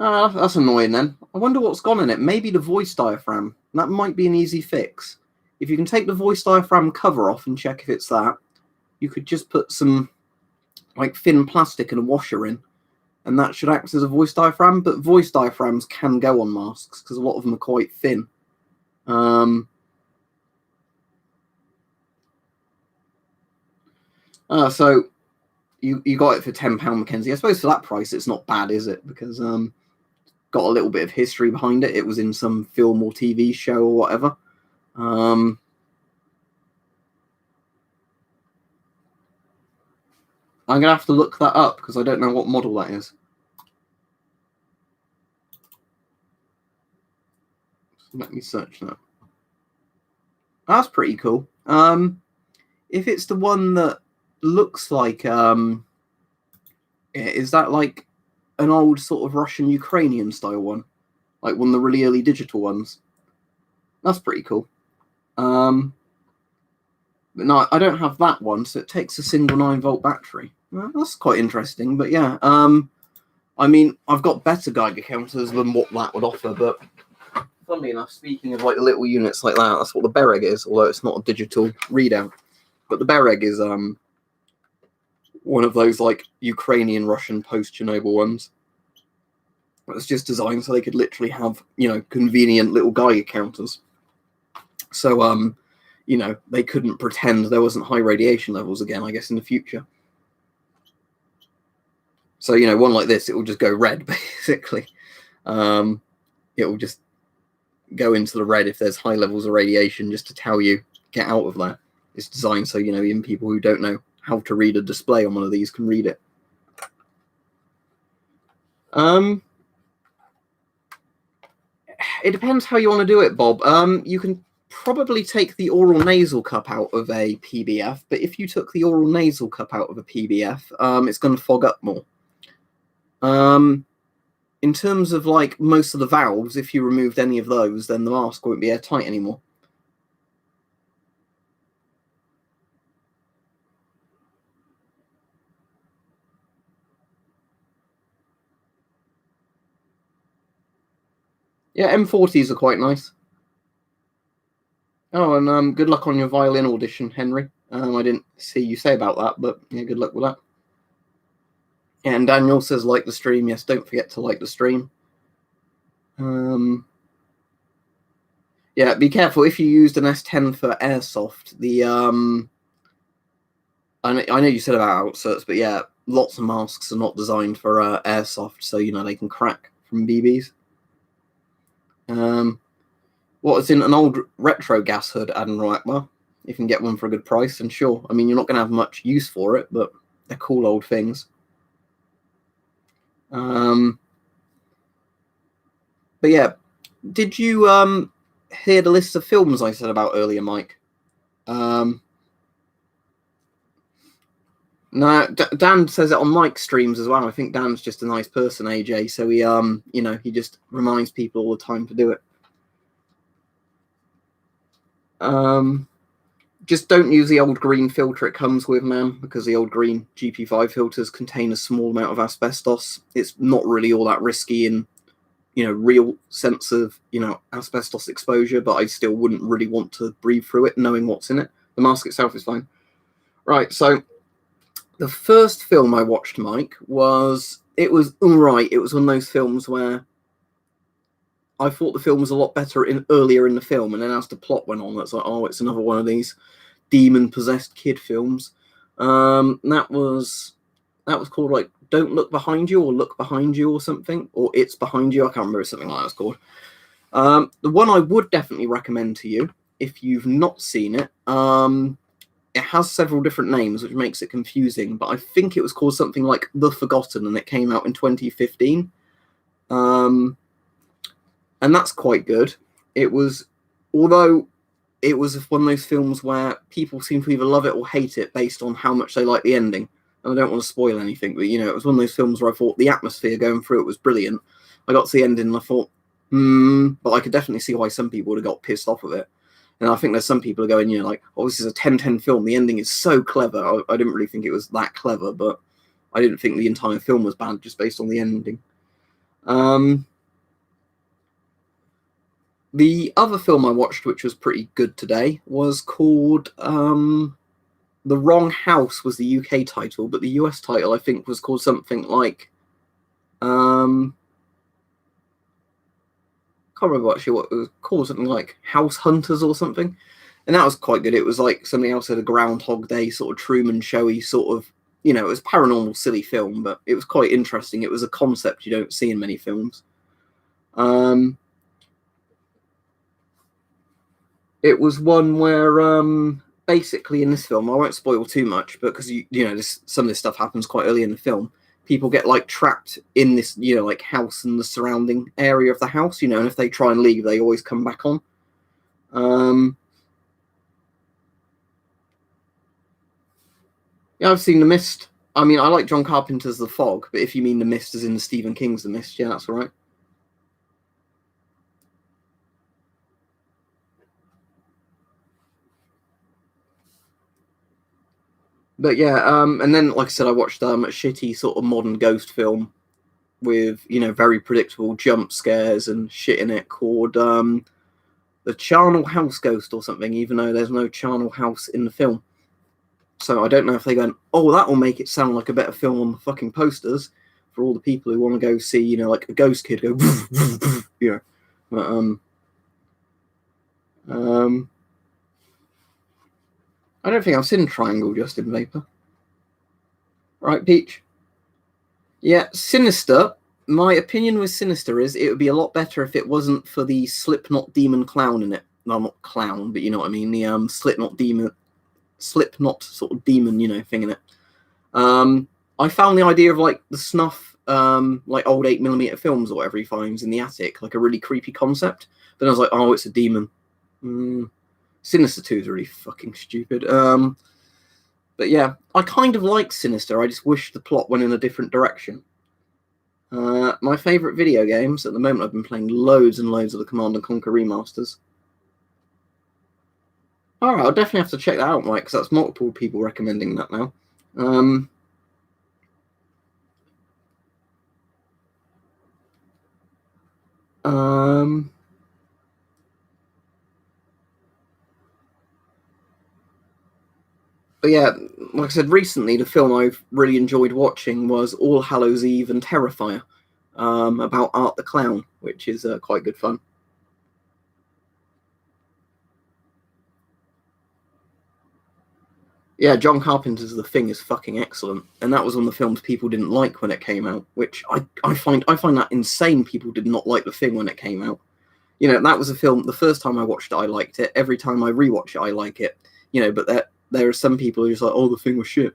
That's annoying then. I wonder what's gone in it. Maybe the voice diaphragm. That might be an easy fix. If you can take the voice diaphragm cover off and check if it's that, you could just put some like thin plastic and a washer in, and that should act as a voice diaphragm. But voice diaphragms can go on masks because a lot of them are quite thin. So you got it for £10, Mackenzie. I suppose for that price, it's not bad, is it? Because got a little bit of history behind it. It was in some film or TV show or whatever. I'm gonna have to look that up because I don't know what model that is. So let me search that. That's pretty cool. If it's the one that looks like, is that like an old sort of Russian Ukrainian style one, like one of the really early digital ones? That's pretty cool. But no, I don't have that one, so it takes a single 9-volt battery. Well, that's quite interesting. But yeah, I mean, I've got better Geiger counters than what that would offer, but funnily enough, speaking of like the little units like that, that's what the Bereg is, although it's not a digital readout. But the Bereg is one of those like Ukrainian Russian post-Chernobyl ones. It's just designed so they could literally have, you know, convenient little Geiger counters. So you know, they couldn't pretend there wasn't high radiation levels again, I guess, in the future. So, you know, one like this, it will just go red, basically. It will just go into the red if there's high levels of radiation, just to tell you, get out of there. It's designed so, you know, even people who don't know how to read a display on one of these can read it. It depends how you want to do it, Bob. You can probably take the oral nasal cup out of a PBF, but if you took the oral nasal cup out of a PBF, it's going to fog up more. In terms of like most of the valves, if you removed any of those, then the mask won't be airtight anymore. Yeah, M40s are quite nice. Oh, and good luck on your violin audition, Henry. I didn't see you say about that, but yeah, good luck with that. Yeah, and Daniel says like the stream. Yes, don't forget to like the stream. Yeah, be careful if you used an S10 for airsoft. The I know you said about outserts, but yeah, lots of masks are not designed for airsoft, so you know they can crack from BBs. What is in an old retro gas hood, Admiral Akbar? You can get one for a good price, and sure, I mean you're not going to have much use for it, but they're cool old things. But yeah, Did you hear the list of films I said about earlier, Mike? No, Dan says it on Mike's streams as well. I think Dan's just a nice person, AJ. So he, he just reminds people all the time to do it. Just don't use the old green filter it comes with, man, because the old green GP5 filters contain a small amount of asbestos. It's not really all that risky in, real sense of, asbestos exposure, but I still wouldn't really want to breathe through it knowing what's in it. The mask itself is fine. Right, so the first film I watched, Mike, was all right. It was one of those films where I thought the film was a lot better earlier in the film, and then as the plot went on, that's like, oh, it's another one of these demon-possessed kid films. That was called, like, Don't Look Behind You, or Look Behind You, or something, or It's Behind You. I can't remember, something like that it's called. The one I would definitely recommend to you, if you've not seen it, it has several different names, which makes it confusing, but I think it was called something like The Forgotten, and it came out in 2015. And that's quite good. Although it was one of those films where people seem to either love it or hate it based on how much they like the ending. And I don't want to spoil anything, but, it was one of those films where I thought the atmosphere going through it was brilliant. I got to the ending and I thought, but I could definitely see why some people would have got pissed off of it. And I think there's some people are going, like, oh, this is a 10/10 film. The ending is so clever. I didn't really think it was that clever, but I didn't think the entire film was bad just based on the ending. The other film I watched, which was pretty good today, was called The Wrong House was the UK title, but the US title, I think, was called something like... can't remember actually what it was called, something like House Hunters or something. And that was quite good. It was like something else had a Groundhog Day sort of Truman Showy sort of, it was paranormal, silly film, but it was quite interesting. It was a concept you don't see in many films. It was one where basically in this film, I won't spoil too much, but because some of this stuff happens quite early in the film. People get like trapped in this, like house and the surrounding area of the house, and if they try and leave, they always come back on. Yeah, I've seen The Mist. I mean, I like John Carpenter's The Fog, but if you mean The Mist as in the Stephen King's The Mist, yeah, that's all right. But yeah, and then, like I said, I watched a shitty sort of modern ghost film with, very predictable jump scares and shit in it called The Charnel House Ghost or something, even though there's no Charnel House in the film. So I don't know if they went, oh, that will make it sound like a better film on the fucking posters for all the people who want to go see, like a ghost kid go, But, I don't think I've seen Triangle just in Vapor. Right, Peach? Yeah, Sinister. My opinion with Sinister is it would be a lot better if it wasn't for the Slipknot demon clown in it. Well, not clown, but you know what I mean. The Slipknot sort of demon, thing in it. I found the idea of like the snuff, like old 8mm films or whatever he finds in the attic, like a really creepy concept. Then I was like, oh, it's a demon. Sinister 2 is really fucking stupid. But yeah, I kind of like Sinister. I just wish the plot went in a different direction. My favourite video games at the moment, I've been playing loads and loads of the Command & Conquer remasters. Alright, I'll definitely have to check that out, Mike, because that's multiple people recommending that now. But yeah, like I said, recently the film I've really enjoyed watching was All Hallows Eve and Terrifier, about Art the Clown, which is quite good fun. Yeah, John Carpenter's The Thing is fucking excellent, and that was one of the films people didn't like when it came out, which I find that insane. People did not like The Thing when it came out. That was a film. The first time I watched it, I liked it. Every time I rewatch it, I like it. But there are some people who are just like, oh, The Thing was shit.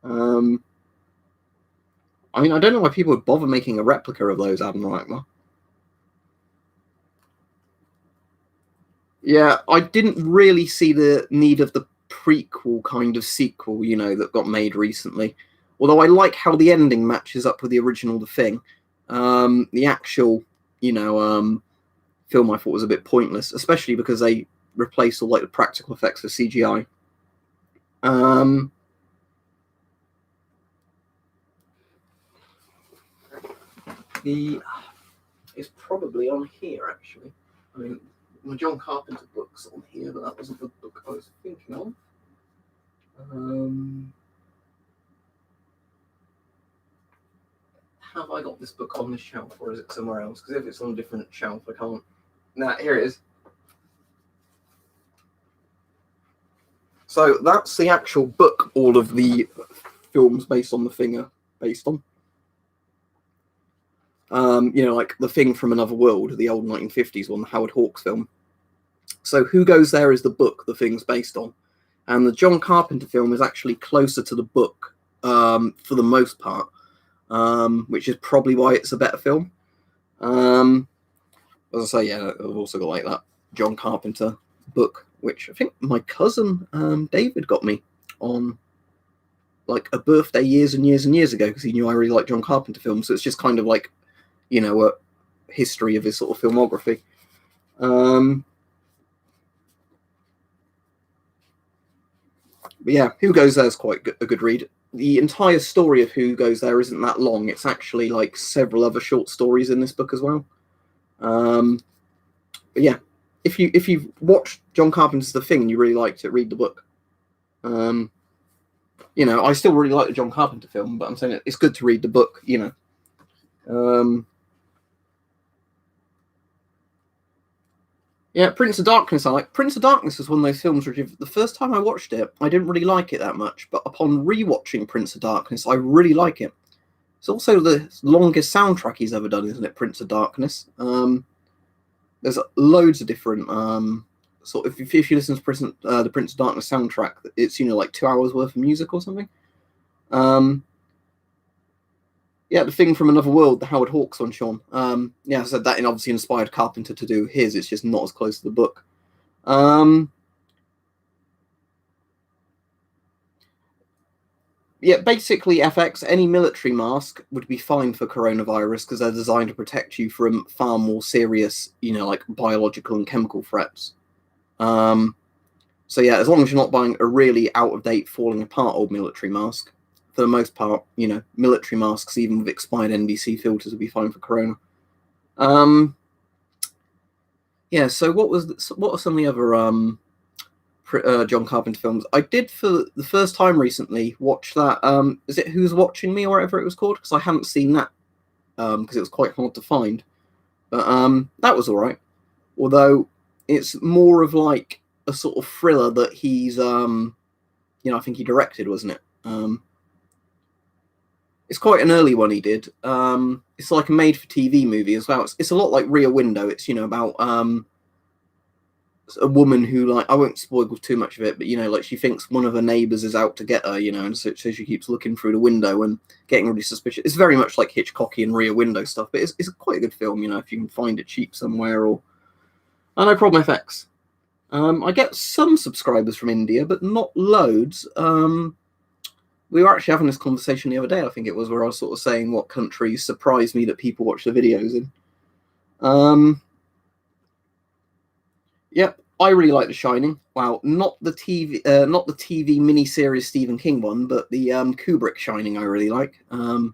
I mean, I don't know why people would bother making a replica of those, Adam Reichmer. Yeah, I didn't really see the need of the prequel kind of sequel, you know, that got made recently. Although I like how the ending matches up with the original The Thing. The actual, you know, film I thought was a bit pointless, especially because they replaced all like the practical effects with CGI. It's probably on here actually. I mean, my John Carpenter book's on here, but that wasn't the book I was thinking of. Have I got this book on this shelf, or is it somewhere else? Because if it's on a different shelf, I can't. Nah, here it is. So that's the actual book all of the films based on The Thing are based on. You know, like The Thing from Another World, the old 1950s one, the Howard Hawks film. So Who Goes There is the book The Thing's based on. And the John Carpenter film is actually closer to the book for the most part, which is probably why it's a better film. As I say, yeah, I've also got like that John Carpenter book, which I think my cousin David got me on like a birthday years and years and years ago, because he knew I really liked John Carpenter films. So it's just kind of like, you know, a history of his sort of filmography. But yeah, Who Goes There is quite a good read. The entire story of Who Goes There isn't that long. It's actually like several other short stories in this book as well. But yeah, if you've watched John Carpenter's The Thing and you really liked it, read the book. You know, I still really like the John Carpenter film, but I'm saying it's good to read the book, you know. Yeah, Prince of Darkness. I like Prince of Darkness is one of those films where the first time I watched it, I didn't really like it that much, but upon rewatching Prince of Darkness, I really like it. It's also the longest soundtrack he's ever done, isn't it? Prince of Darkness. There's loads of different sort of, if you listen to the Prince of Darkness soundtrack, it's, you know, like 2 hours worth of music or something. Yeah, The Thing from Another World, the Howard Hawks one, Sean. Yeah, I said that obviously inspired Carpenter to do his. It's just not as close to the book. Yeah, basically, FX, any military mask would be fine for coronavirus because they're designed to protect you from far more serious, you know, like biological and chemical threats. So yeah, as long as you're not buying a really out-of-date, falling apart old military mask, for the most part, you know, military masks, even with expired NBC filters, would be fine for corona. Yeah, so what are some of the other John Carpenter films? I did for the first time recently watch that. Is it Who's Watching Me or whatever it was called? Because I hadn't seen that because it was quite hard to find. But that was all right. Although it's more of like a sort of thriller that he's you know, I think he directed, wasn't it? It's quite an early one he did. It's like a made-for-TV movie as well. It's a lot like Rear Window. It's, you know, about a woman who, like, I won't spoil too much of it, but, you know, like, she thinks one of her neighbours is out to get her, you know, and so she keeps looking through the window and getting really suspicious. It's very much like Hitchcockian Rear Window stuff, but it's quite a good film, you know, if you can find it cheap somewhere. Or no Problem FX. I get some subscribers from India, but not loads. We were actually having this conversation the other day, I think it was, where I was sort of saying what countries surprised me that people watch the videos in. Yep, I really like The Shining. Wow, not the TV miniseries Stephen King one, but the Kubrick Shining I really like. Got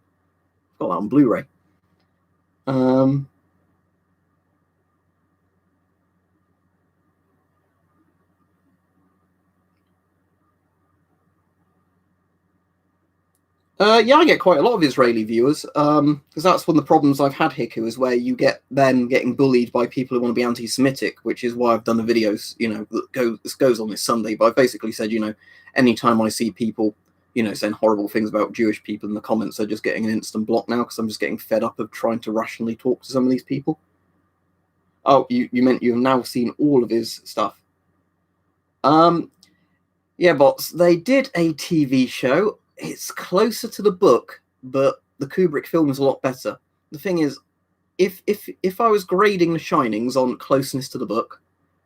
that on Blu-ray. Yeah, I get quite a lot of Israeli viewers, because that's one of the problems I've had, Hiku, is where you get then getting bullied by people who want to be anti-Semitic, which is why I've done the videos, you know, this goes on this Sunday, but I've basically said, you know, anytime I see people, you know, saying horrible things about Jewish people in the comments, they're just getting an instant block now, because I'm just getting fed up of trying to rationally talk to some of these people. Oh, you meant you've now seen all of his stuff. Yeah, bots, they did a TV show. It's closer to the book, but the Kubrick film is a lot better. The thing is, if I was grading The Shinings on closeness to the book,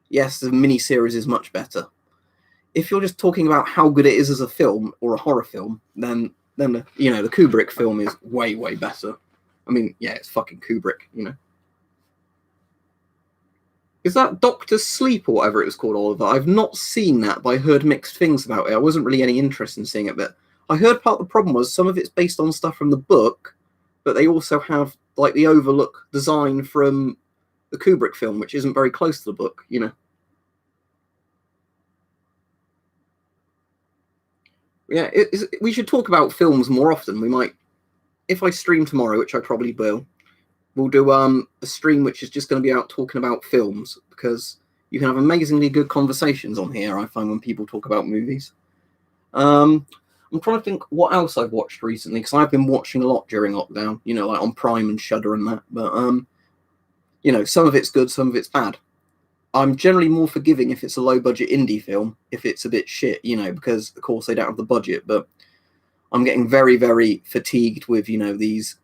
yes, the miniseries is much better. If you're just talking about how good it is as a film or a horror film, then you know, the Kubrick film is way, way better. I mean, yeah, it's fucking Kubrick, you know. Is that Doctor Sleep or whatever it was called, Oliver? I've not seen that, but I heard mixed things about it. I wasn't really any interest in seeing it, but I heard part of the problem was some of it's based on stuff from the book, but they also have like the overlook design from the Kubrick film, which isn't very close to the book, you know. Yeah, we should talk about films more often. We might, if I stream tomorrow, which I probably will, we'll do a stream which is just going to be out talking about films, because you can have amazingly good conversations on here, I find, when people talk about movies. I'm trying to think what else I've watched recently, because I've been watching a lot during lockdown, you know, like on Prime and Shudder and that. But, you know, some of it's good, some of it's bad. I'm generally more forgiving if it's a low-budget indie film, if it's a bit shit, you know, because, of course, they don't have the budget. But I'm getting very, very fatigued with, you know, these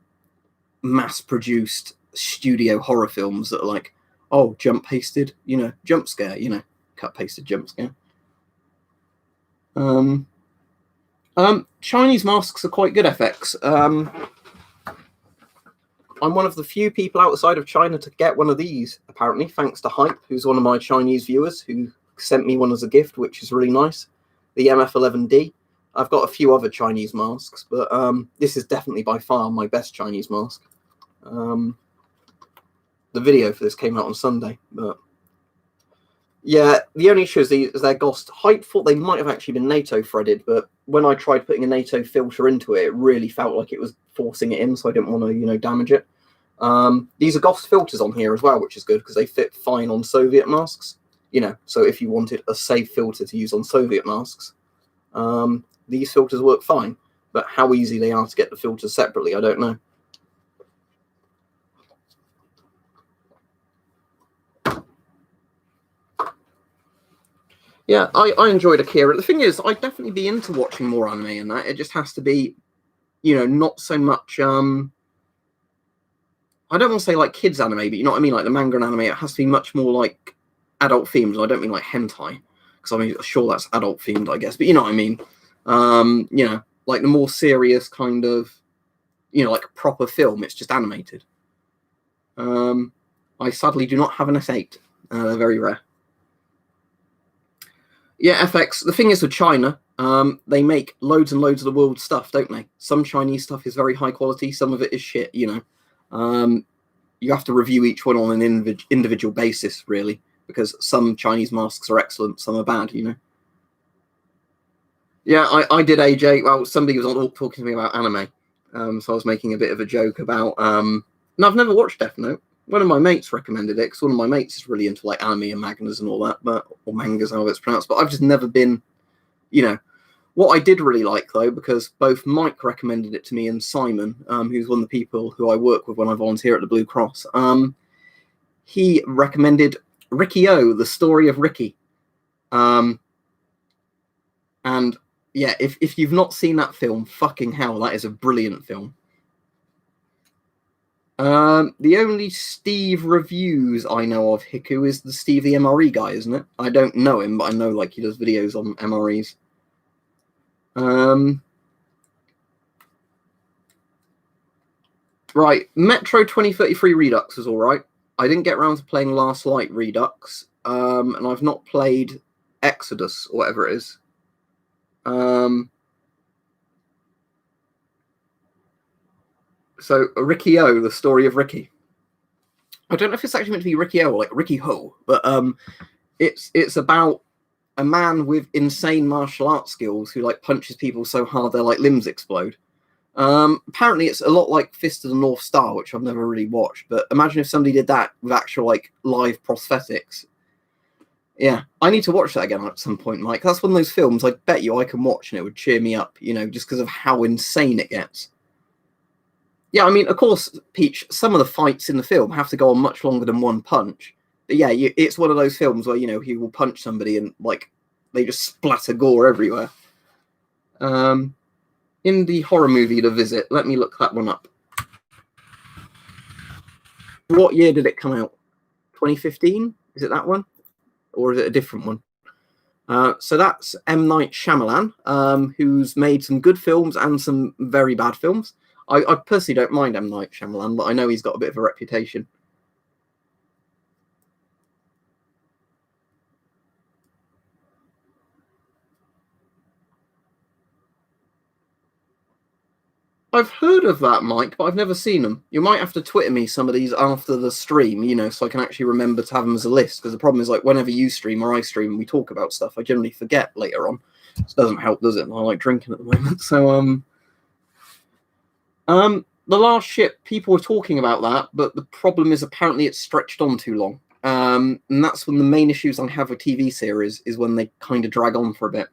mass-produced studio horror films that are like, oh, jump-pasted, you know, jump scare, you know, cut-pasted jump scare. Chinese masks are quite good, FX. I'm one of the few people outside of China to get one of these, apparently, thanks to Hype, who's one of my Chinese viewers, who sent me one as a gift, which is really nice. The MF11D. I've got a few other Chinese masks, but this is definitely by far my best Chinese mask. The video for this came out on Sunday, but yeah, the only issue is they're Ghost. Hype thought they might have actually been NATO threaded, but when I tried putting a NATO filter into it, it really felt like it was forcing it in, so I didn't want to, you know, damage it. These are Ghost filters on here as well, which is good because they fit fine on Soviet masks. You know, so if you wanted a safe filter to use on Soviet masks, these filters work fine. But how easy they are to get the filters separately, I don't know. Yeah, I enjoyed Akira. The thing is, I'd definitely be into watching more anime and that. It just has to be, you know, not so much, I don't want to say like kids anime, but you know what I mean? Like the manga and anime, it has to be much more like adult themes. I don't mean like hentai, because I mean, sure, that's adult themed, I guess, but you know what I mean? You know, like the more serious kind of, you know, like proper film, it's just animated. I sadly do not have an S8. They're very rare. Yeah, FX. The thing is with China, they make loads and loads of the world's stuff, don't they? Some Chinese stuff is very high quality. Some of it is shit, you know. You have to review each one on an individual basis, really, because some Chinese masks are excellent, some are bad, you know. Yeah, I did, AJ. Well, somebody was talking to me about anime, so I was making a bit of a joke about... No, I've never watched Death Note. One of my mates recommended it, because one of my mates is really into like anime and mangas and all that, or mangas, however it's pronounced, but I've just never been, you know. What I did really like, though, because both Mike recommended it to me and Simon, who's one of the people who I work with when I volunteer at the Blue Cross, he recommended Ricky-O, The Story of Ricky. And yeah, if you've not seen that film, fucking hell, that is a brilliant film. The only Steve reviews I know of Hiku is the Steve the MRE guy, isn't it? I don't know him, but I know like he does videos on MREs. Right, Metro 2033 Redux was alright. I didn't get around to playing Last Light Redux, and I've not played Exodus, or whatever it is. So Ricky-O, The Story of Ricky. I don't know if it's actually meant to be Ricky-O or like Ricky Ho, but it's about a man with insane martial arts skills who like punches people so hard their like limbs explode. Apparently it's a lot like Fist of the North Star, which I've never really watched, but imagine if somebody did that with actual like live prosthetics. Yeah, I need to watch that again at some point, Mike. That's one of those films I bet you I can watch and it would cheer me up, you know, just because of how insane it gets. Yeah, I mean, of course, Peach, some of the fights in the film have to go on much longer than one punch. But yeah, it's one of those films where, you know, he will punch somebody and, like, they just splatter gore everywhere. In the horror movie The Visit, let me look that one up. What year did it come out? 2015? Is it that one? or is it a different one? So that's M. Night Shyamalan, who's made some good films and some very bad films. I personally don't mind M. Night Shyamalan, but I know he's got a bit of a reputation. I've heard of that, Mike, but I've never seen them. You might have to Twitter me some of these after the stream, you know, so I can actually remember to have them as a list. Because the problem is, like, whenever you stream or I stream and we talk about stuff, I generally forget later on. This doesn't help, does it? I like drinking at the moment. So, The Last Ship, people were talking about that, but the problem is apparently it's stretched on too long. And that's one of the main issues I have with TV series, is when they kind of drag on for a bit.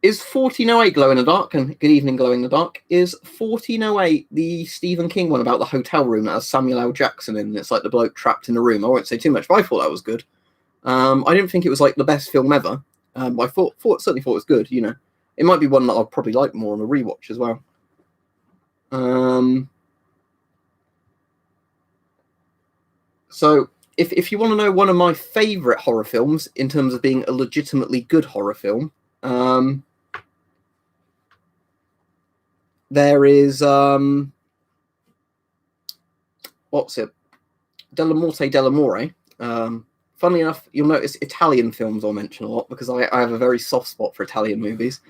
Is 1408 Glow in the Dark, and good evening, Glow in the Dark, is 1408 the Stephen King one about the hotel room that has Samuel L. Jackson in? It's like the bloke trapped in the room. I won't say too much, but I thought that was good. I didn't think it was like the best film ever. I certainly thought it was good, you know. It might be one that I'll probably like more on a rewatch as well. So if you want to know one of my favourite horror films in terms of being a legitimately good horror film, there is what's it? Della Morte dell'Amore. Funnily enough, you'll notice Italian films I'll mention a lot because I have a very soft spot for Italian movies.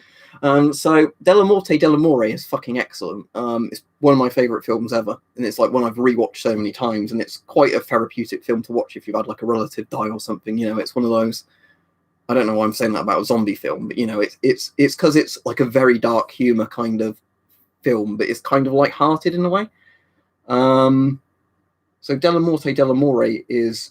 So Della Morte dell'Amore is fucking excellent. It's one of my favourite films ever, and it's like one I've rewatched so many times, and it's quite a therapeutic film to watch if you've had like a relative die or something. You know, it's one of those. I don't know why I'm saying that about a zombie film, but you know, it's because it's like a very dark humour kind of film, but it's kind of light-hearted in a way. So Della Morte dell'Amore is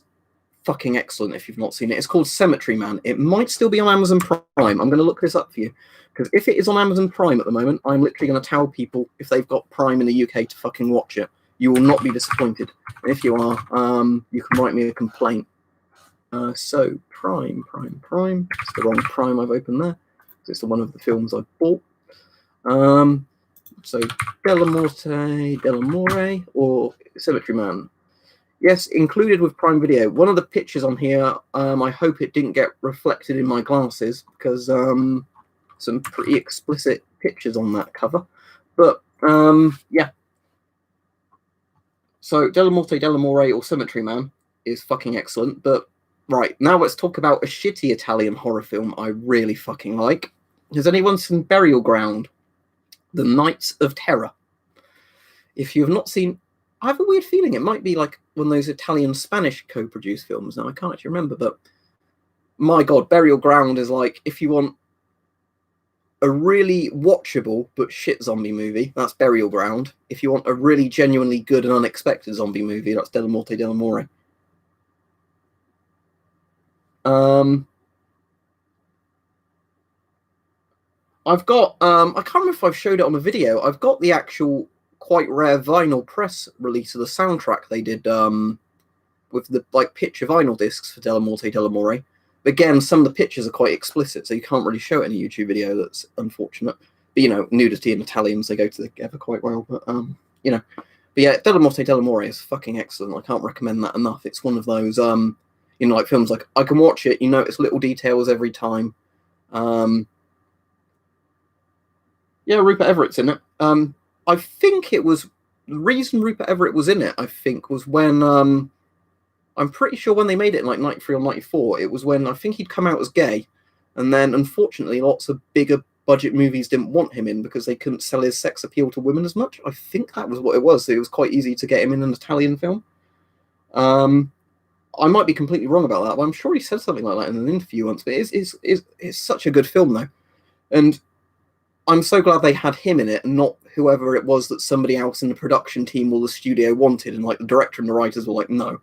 fucking excellent if you've not seen it. It's called Cemetery Man. It might still be on Amazon Prime. I'm going to look this up for you, because if it is on Amazon Prime at the moment, I'm literally going to tell people, if they've got Prime in the UK, to fucking watch it. You will not be disappointed. And if you are, you can write me a complaint. So Prime. It's the wrong Prime I've opened there. It's the one of the films I've bought. So Della Morte dell'Amore or Cemetery Man. Yes, included with Prime Video. One of the pictures on here, I hope it didn't get reflected in my glasses, because some pretty explicit pictures on that cover. But yeah. So Della Morte dell'Amore or Cemetery Man is fucking excellent. But right, now let's talk about a shitty Italian horror film I really fucking like. Has anyone seen Burial Ground? The Nights of Terror. If you have not seen, I have a weird feeling it might be like one of those Italian-Spanish co-produced films. Now I can't actually remember, but my God, Burial Ground is like, if you want a really watchable but shit zombie movie, that's Burial Ground. If you want a really genuinely good and unexpected zombie movie, that's Della Morte dell'Amore. I've got, I can't remember if I've showed it on the video. I've got the actual quite rare vinyl press release of the soundtrack they did with the like picture vinyl discs for Della Morte dell'Amore. Again, some of the pictures are quite explicit, so you can't really show it in a YouTube video. That's unfortunate. But, you know, nudity and Italians, they go together quite well. But, you know. But yeah, Della Morte dell'Amore is fucking excellent. I can't recommend that enough. It's one of those, you know, like films like, I can watch it, you notice little details every time. Yeah, Rupert Everett's in it. I think it was, the reason Rupert Everett was in it, I think, was when, I'm pretty sure when they made it in like 93 or 94, it was when I think he'd come out as gay. And then, unfortunately, lots of bigger budget movies didn't want him in because they couldn't sell his sex appeal to women as much. I think that was what it was. So it was quite easy to get him in an Italian film. I might be completely wrong about that, but I'm sure he said something like that in an interview once. But it's such a good film, though. And I'm so glad they had him in it and not whoever it was that somebody else in the production team or the studio wanted. And like the director and the writers were like, no.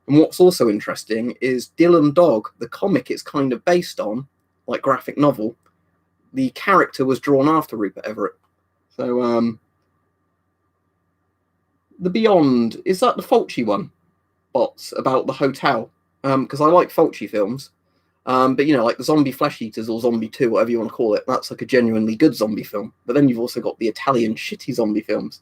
And what's also interesting is Dylan Dog, the comic it's kind of based on, like graphic novel, the character was drawn after Rupert Everett. So, The Beyond, is that the Fulci one? Bots about the hotel? Because I like Fulci films. But, you know, like the Zombie Flesh Eaters or Zombie 2, whatever you want to call it, that's like a genuinely good zombie film. But then you've also got the Italian shitty zombie films.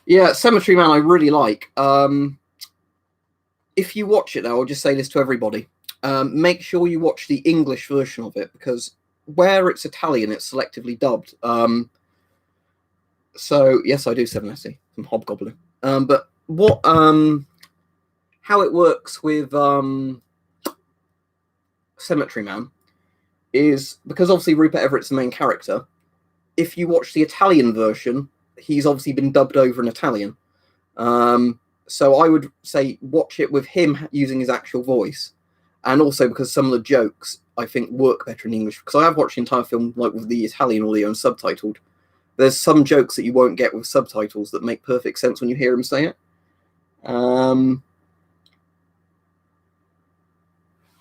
Yeah, Cemetery Man I really like. If you watch it, though, I'll just say this to everybody. Make sure you watch the English version of it, because where it's Italian, it's selectively dubbed. So, yes, I do 7SE from Hobgoblin. But what, how it works with Cemetery Man is, because obviously Rupert Everett's the main character, if you watch the Italian version, he's obviously been dubbed over in Italian. So I would say watch it with him using his actual voice. And also because some of the jokes, I think, work better in English. Because I have watched the entire film like with the Italian audio and subtitled. There's some jokes that you won't get with subtitles that make perfect sense when you hear him say it. The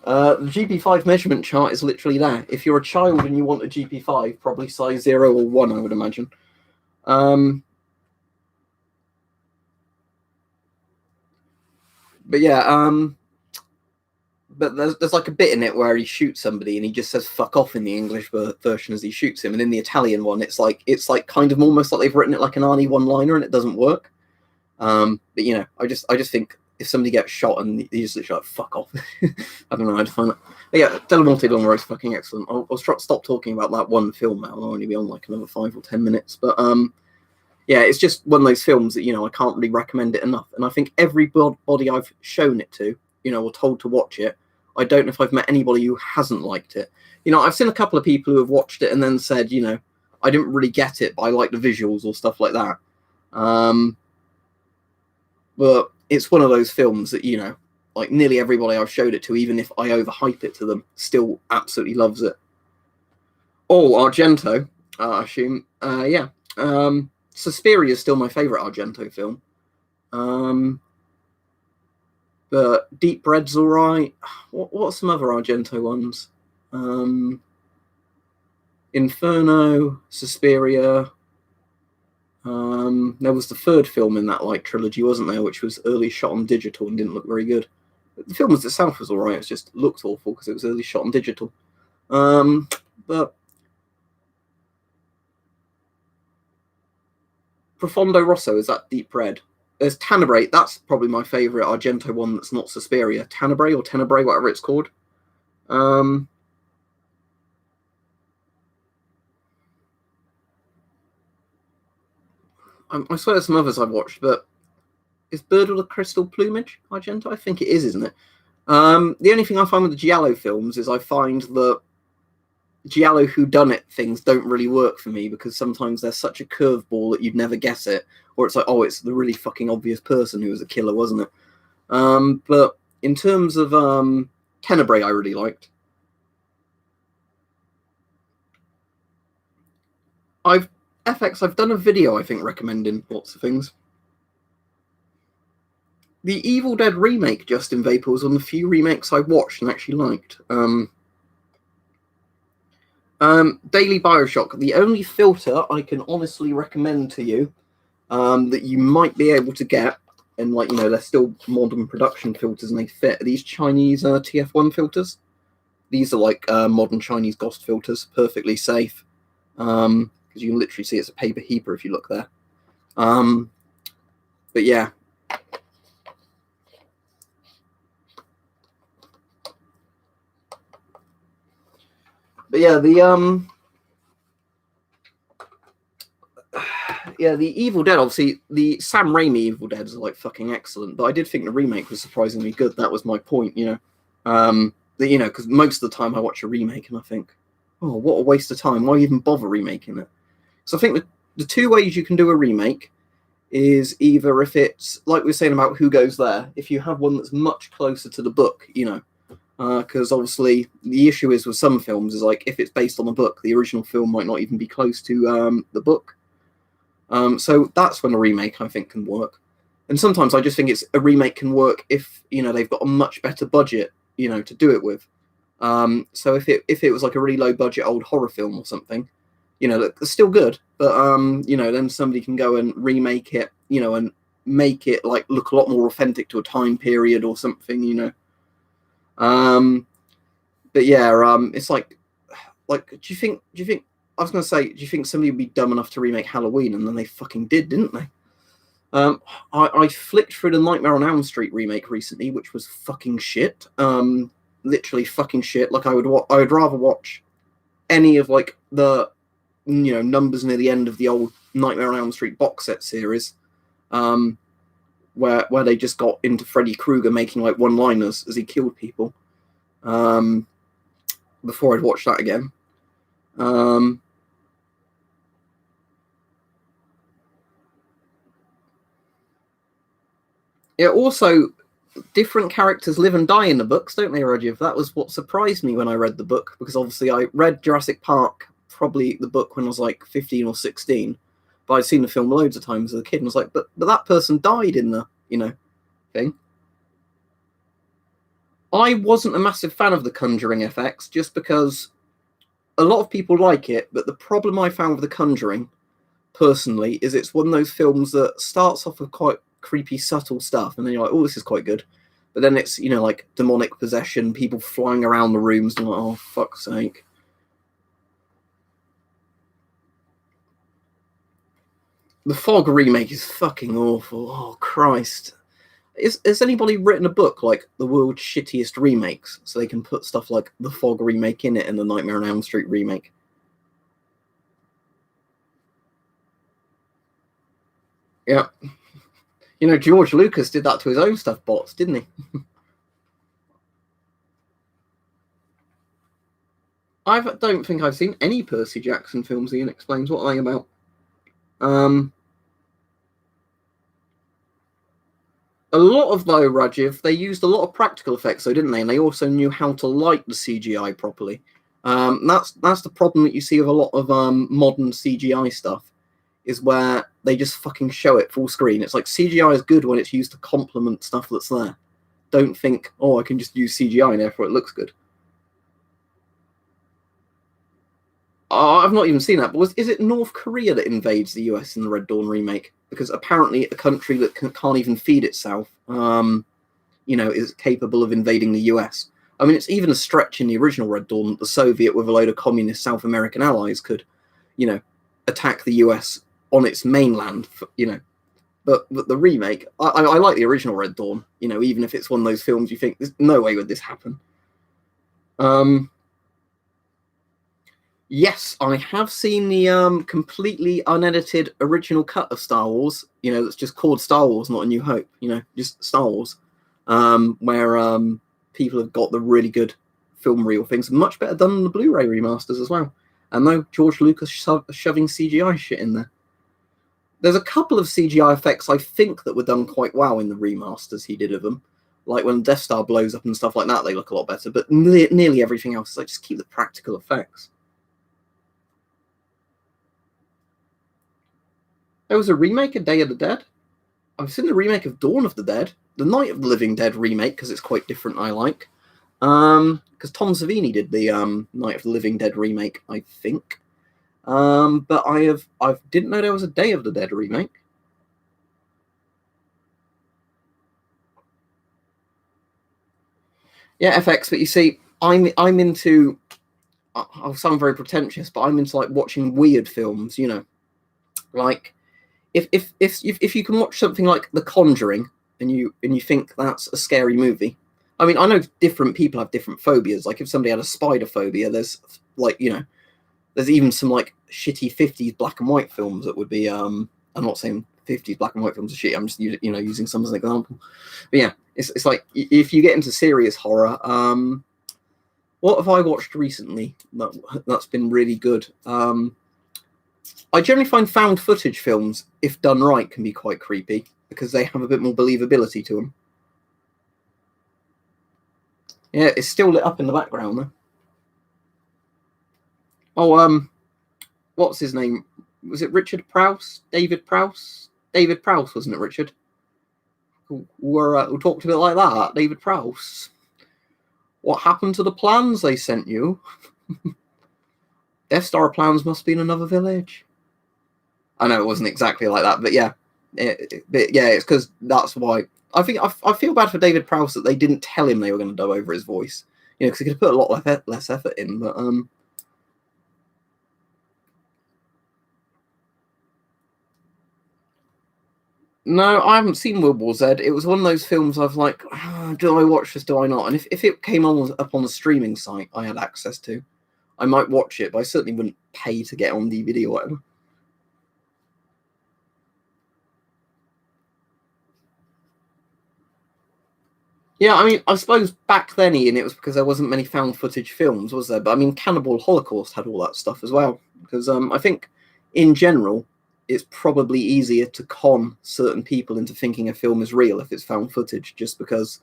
GP5 measurement chart is literally there. If you're a child and you want a GP5, probably size 0 or 1, I would imagine. But yeah, but there's like a bit in it where he shoots somebody and he just says "fuck off" in the English version as he shoots him, and in the Italian one, it's like kind of almost like they've written it like an Arnie one-liner, and it doesn't work. But you know, I just think if somebody gets shot and he's just like "fuck off," I don't know how to find that. But yeah, Delamonte Long is fucking excellent. I'll stop talking about that one film now. I'll only be on like another 5 or 10 minutes, but yeah, it's just one of those films that, you know, I can't really recommend it enough. And I think everybody I've shown it to, you know, or told to watch it, I don't know if I've met anybody who hasn't liked it. You know, I've seen a couple of people who have watched it and then said, you know, I didn't really get it, but I like the visuals or stuff like that. But it's one of those films that, you know, like nearly everybody I've showed it to, even if I overhype it to them, still absolutely loves it. Oh, Argento, I assume. Yeah. Suspiria is still my favourite Argento film. But Deep Red's alright. What are some other Argento ones? Inferno, Suspiria. There was the third film in that like trilogy, wasn't there, which was early shot on digital and didn't look very good. The film itself was alright, it just looked awful because it was early shot on digital. But Profondo Rosso, is that Deep Red? There's Tenebrae. That's probably my favourite Argento one that's not Suspiria. Tenebrae or Tenebrae, whatever it's called. I swear there's some others I've watched, but is Bird with a Crystal Plumage Argento? I think it is, isn't it? The only thing I find with the Giallo films is I find that Giallo whodunit things don't really work for me, because sometimes they're such a curveball that you'd never guess it, or it's like, oh, it's the really fucking obvious person who was a killer, wasn't it? But in terms of Tenebrae, I really liked. I've done a video, I think, recommending lots of things. The Evil Dead remake, Justin Vapor, was one of the few remakes I watched and actually liked. Daily Bioshock, the only filter I can honestly recommend to you that you might be able to get, and like, you know, they're still modern production filters and they fit, these Chinese TF1 filters. These are like modern Chinese GOST filters, perfectly safe, because you can literally see it's a paper heaper if you look there. But yeah. But yeah, the Evil Dead, obviously, the Sam Raimi Evil Dead is like fucking excellent, but I did think the remake was surprisingly good. That was my point, you know. You know, because most of the time I watch a remake and I think, oh, what a waste of time. Why even bother remaking it? So I think the two ways you can do a remake is either, if it's like we were saying about Who Goes There, if you have one that's much closer to the book, you know, because obviously the issue is with some films is like, if it's based on a book, the original film might not even be close to the book. So that's when a remake, I think, can work. And sometimes I just think a remake can work if, you know, they've got a much better budget, you know, to do it with. So if it was like a really low budget old horror film or something, you know, it's still good, but you know, then somebody can go and remake it, you know, and make it like look a lot more authentic to a time period or something, you know. But yeah, it's like, do you think? I was gonna say, do you think somebody would be dumb enough to remake Halloween? And then they fucking did, didn't they? I flicked through the Nightmare on Elm Street remake recently, which was fucking shit. Literally fucking shit. Like I would rather watch any of like the numbers near the end of the old Nightmare on Elm Street box set series, where they just got into Freddy Krueger making like one-liners as he killed people. Before I'd watch that again. Yeah, also, different characters live and die in the books, don't they, Rajiv? That was what surprised me when I read the book, because obviously I read Jurassic Park, probably the book, when I was like 15 or 16, but I'd seen the film loads of times as a kid, and I was like, but that person died in the, thing. I wasn't a massive fan of the Conjuring FX, just because a lot of people like it, but the problem I found with the Conjuring, personally, is it's one of those films that starts off with quite creepy, subtle stuff, and then you're like, oh, this is quite good. But then it's, like demonic possession, people flying around the rooms, and I'm like, oh, fuck's sake. The Fog remake is fucking awful. Oh, Christ. Has anybody written a book like the world's shittiest remakes, so they can put stuff like the Fog remake in it and the Nightmare on Elm Street remake? Yeah. George Lucas did that to his own stuff, bots, didn't he? I don't think I've seen any Percy Jackson films. Ian explains what are they about. A lot of though, Rajiv, they used a lot of practical effects, though, didn't they? And they also knew how to light the CGI properly. That's the problem that you see with a lot of modern CGI stuff, is where they just fucking show it full screen. It's like CGI is good when it's used to complement stuff that's there. Don't think, oh, I can just use CGI and therefore it looks good. I've not even seen that, but is it North Korea that invades the US in the Red Dawn remake? Because apparently a country that can't even feed itself, is capable of invading the US. I mean, it's even a stretch in the original Red Dawn that the Soviet with a load of communist South American allies could, attack the US on its mainland, But the remake, I like the original Red Dawn, even if it's one of those films you think, there's no way would this happen. Yes, I have seen the completely unedited original cut of Star Wars. That's just called Star Wars, not A New Hope. Just Star Wars, where people have got the really good film reel things, much better done than the Blu-ray remasters as well. And no George Lucas shoving CGI shit in there. There's a couple of CGI effects I think that were done quite well in the remasters he did of them. Like when Death Star blows up and stuff like that, they look a lot better. But nearly everything else is like, just keep the practical effects. There was a remake of Day of the Dead. I've seen the remake of Dawn of the Dead. The Night of the Living Dead remake, because it's quite different, I like. Because Tom Savini did the Night of the Living Dead remake, I think. But I didn't know there was a Day of the Dead remake. Yeah, FX. But you see, I'm into. I'll sound very pretentious, but I'm into like watching weird films. Like if you can watch something like The Conjuring and you think that's a scary movie. I mean, I know different people have different phobias. Like if somebody had a spider phobia, there's like there's even some like shitty 50s black and white films that would be I'm not saying 50s black and white films are shit. I'm just using some as an example. But yeah, it's like if you get into serious horror, what have I watched recently that's been really good? I generally find found footage films, if done right, can be quite creepy because they have a bit more believability to them. Yeah, it's still lit up in the background though. Oh, what's his name? Was it Richard Prowse? David Prowse? David Prowse, wasn't it, Richard? Who talked a bit like that. David Prowse. What happened to the plans they sent you? Death Star plans must be in another village. I know it wasn't exactly like that, but yeah. It's because that's why. I think I feel bad for David Prowse that they didn't tell him they were going to dub over his voice. Because he could have put a lot less effort in, but No, I haven't seen World War Z. It was one of those films I've like, do I watch this, do I not? And if it came on up on a streaming site I had access to, I might watch it, but I certainly wouldn't pay to get on DVD or whatever. Yeah, I mean, I suppose back then, Ian, it was because there wasn't many found footage films, was there? But I mean, Cannibal Holocaust had all that stuff as well. Because I think, in general, it's probably easier to con certain people into thinking a film is real if it's found footage, just because,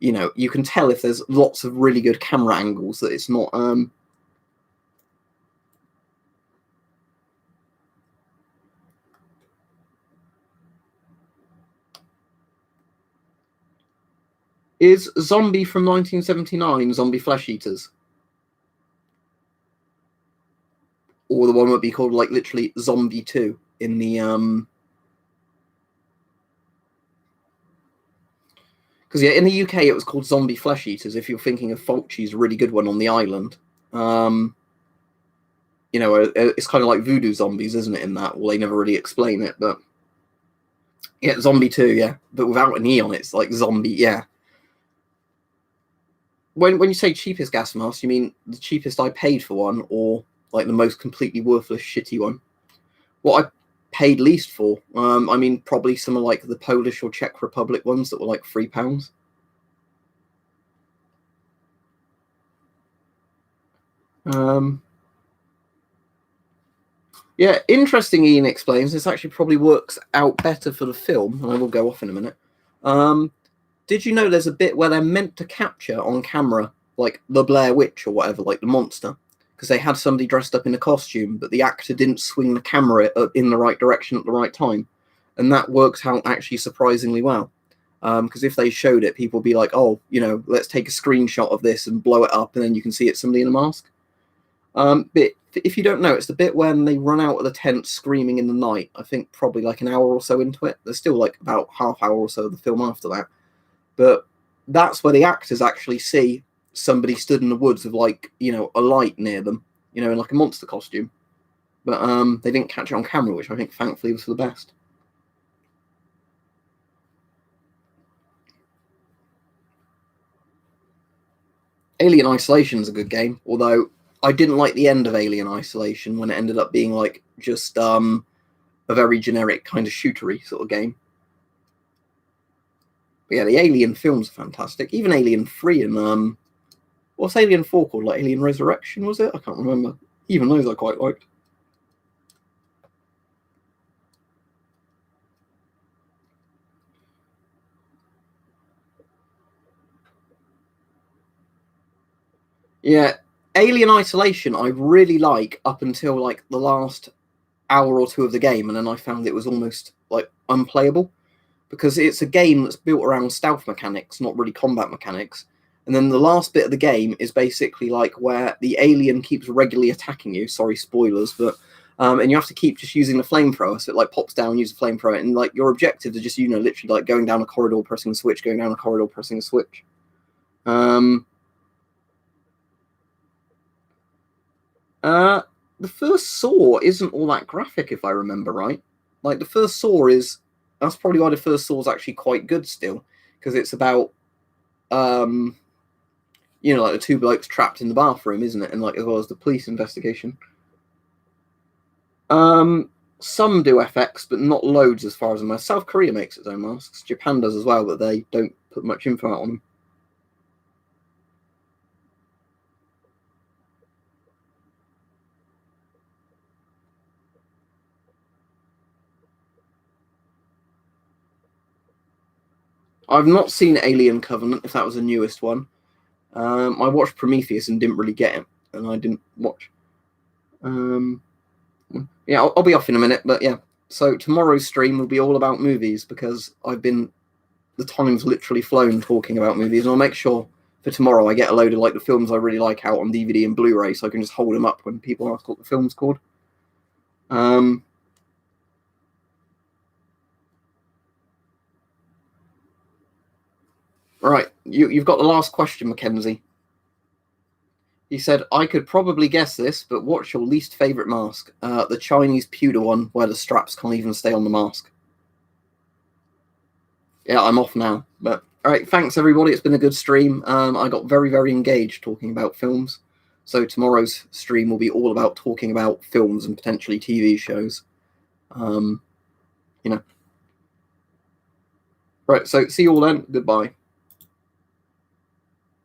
you can tell if there's lots of really good camera angles that it's not. Is Zombie from 1979 Zombie Flesh Eaters? Or the one would be called, like, literally Zombie 2 in the because in the UK it was called Zombie Flesh Eaters. If you're thinking of Fulci's really good one on the island, it's kind of like voodoo zombies, isn't it? In that, well, they never really explain it, but yeah, Zombie 2, yeah, but without an E on it, it's like Zombie, yeah. When you say cheapest gas mask, you mean the cheapest I paid for one, or like the most completely worthless, shitty one? What I paid least for, I mean, probably some of like the Polish or Czech Republic ones that were like £3. Yeah, interesting. Ian explains this actually probably works out better for the film, and I will go off in a minute. Did you know there's a bit where they're meant to capture on camera, like the Blair Witch or whatever, like the monster, because they had somebody dressed up in a costume, but the actor didn't swing the camera in the right direction at the right time, and that works out actually surprisingly well. Because if they showed it, people would be like, "Oh, let's take a screenshot of this and blow it up, and then you can see it's somebody in a mask." But if you don't know, it's the bit when they run out of the tent screaming in the night. I think probably like an hour or so into it. There's still like about half hour or so of the film after that. But that's where the actors actually see somebody stood in the woods with like, a light near them, in like a monster costume. But they didn't catch it on camera, which I think thankfully was for the best. Alien Isolation is a good game, although I didn't like the end of Alien Isolation when it ended up being like just a very generic kind of shootery sort of game. But yeah, the Alien films are fantastic. Even Alien 3 and what's Alien 4 called? Like Alien Resurrection, was it? I can't remember. Even those I quite liked. Yeah, Alien Isolation I really like up until like the last hour or two of the game, and then I found it was almost like unplayable because it's a game that's built around stealth mechanics, not really combat mechanics. And then the last bit of the game is basically like where the alien keeps regularly attacking you. Sorry, spoilers, but and you have to keep just using the flamethrower. So it like pops down, use the flamethrower, and like your objective is just literally like going down a corridor, pressing a switch, going down a corridor, pressing a switch. The first Saw isn't all that graphic, if I remember right. Like the first Saw that's probably why the first Saw is actually quite good still, because it's about like the two blokes trapped in the bathroom, isn't it? And like as well as the police investigation. Some do FX, but not loads as far as I know. South Korea makes its own masks. Japan does as well, but they don't put much info out on them. I've not seen Alien Covenant, if that was the newest one. I watched Prometheus and didn't really get it, and I didn't watch. Yeah, I'll be off in a minute, but yeah. So tomorrow's stream will be all about movies because the time's literally flown talking about movies, and I'll make sure for tomorrow I get a load of like the films I really like out on DVD and Blu-ray, so I can just hold them up when people ask what the film's called. Right, you've got the last question, Mackenzie. He said, I could probably guess this, but what's your least favourite mask? The Chinese pewter one where the straps can't even stay on the mask. yeah, I'm off now. But all right, thanks everybody. It's been a good stream. I got very, very engaged talking about films. So tomorrow's stream will be all about talking about films and potentially TV shows. You know. Right, so see you all then. Goodbye.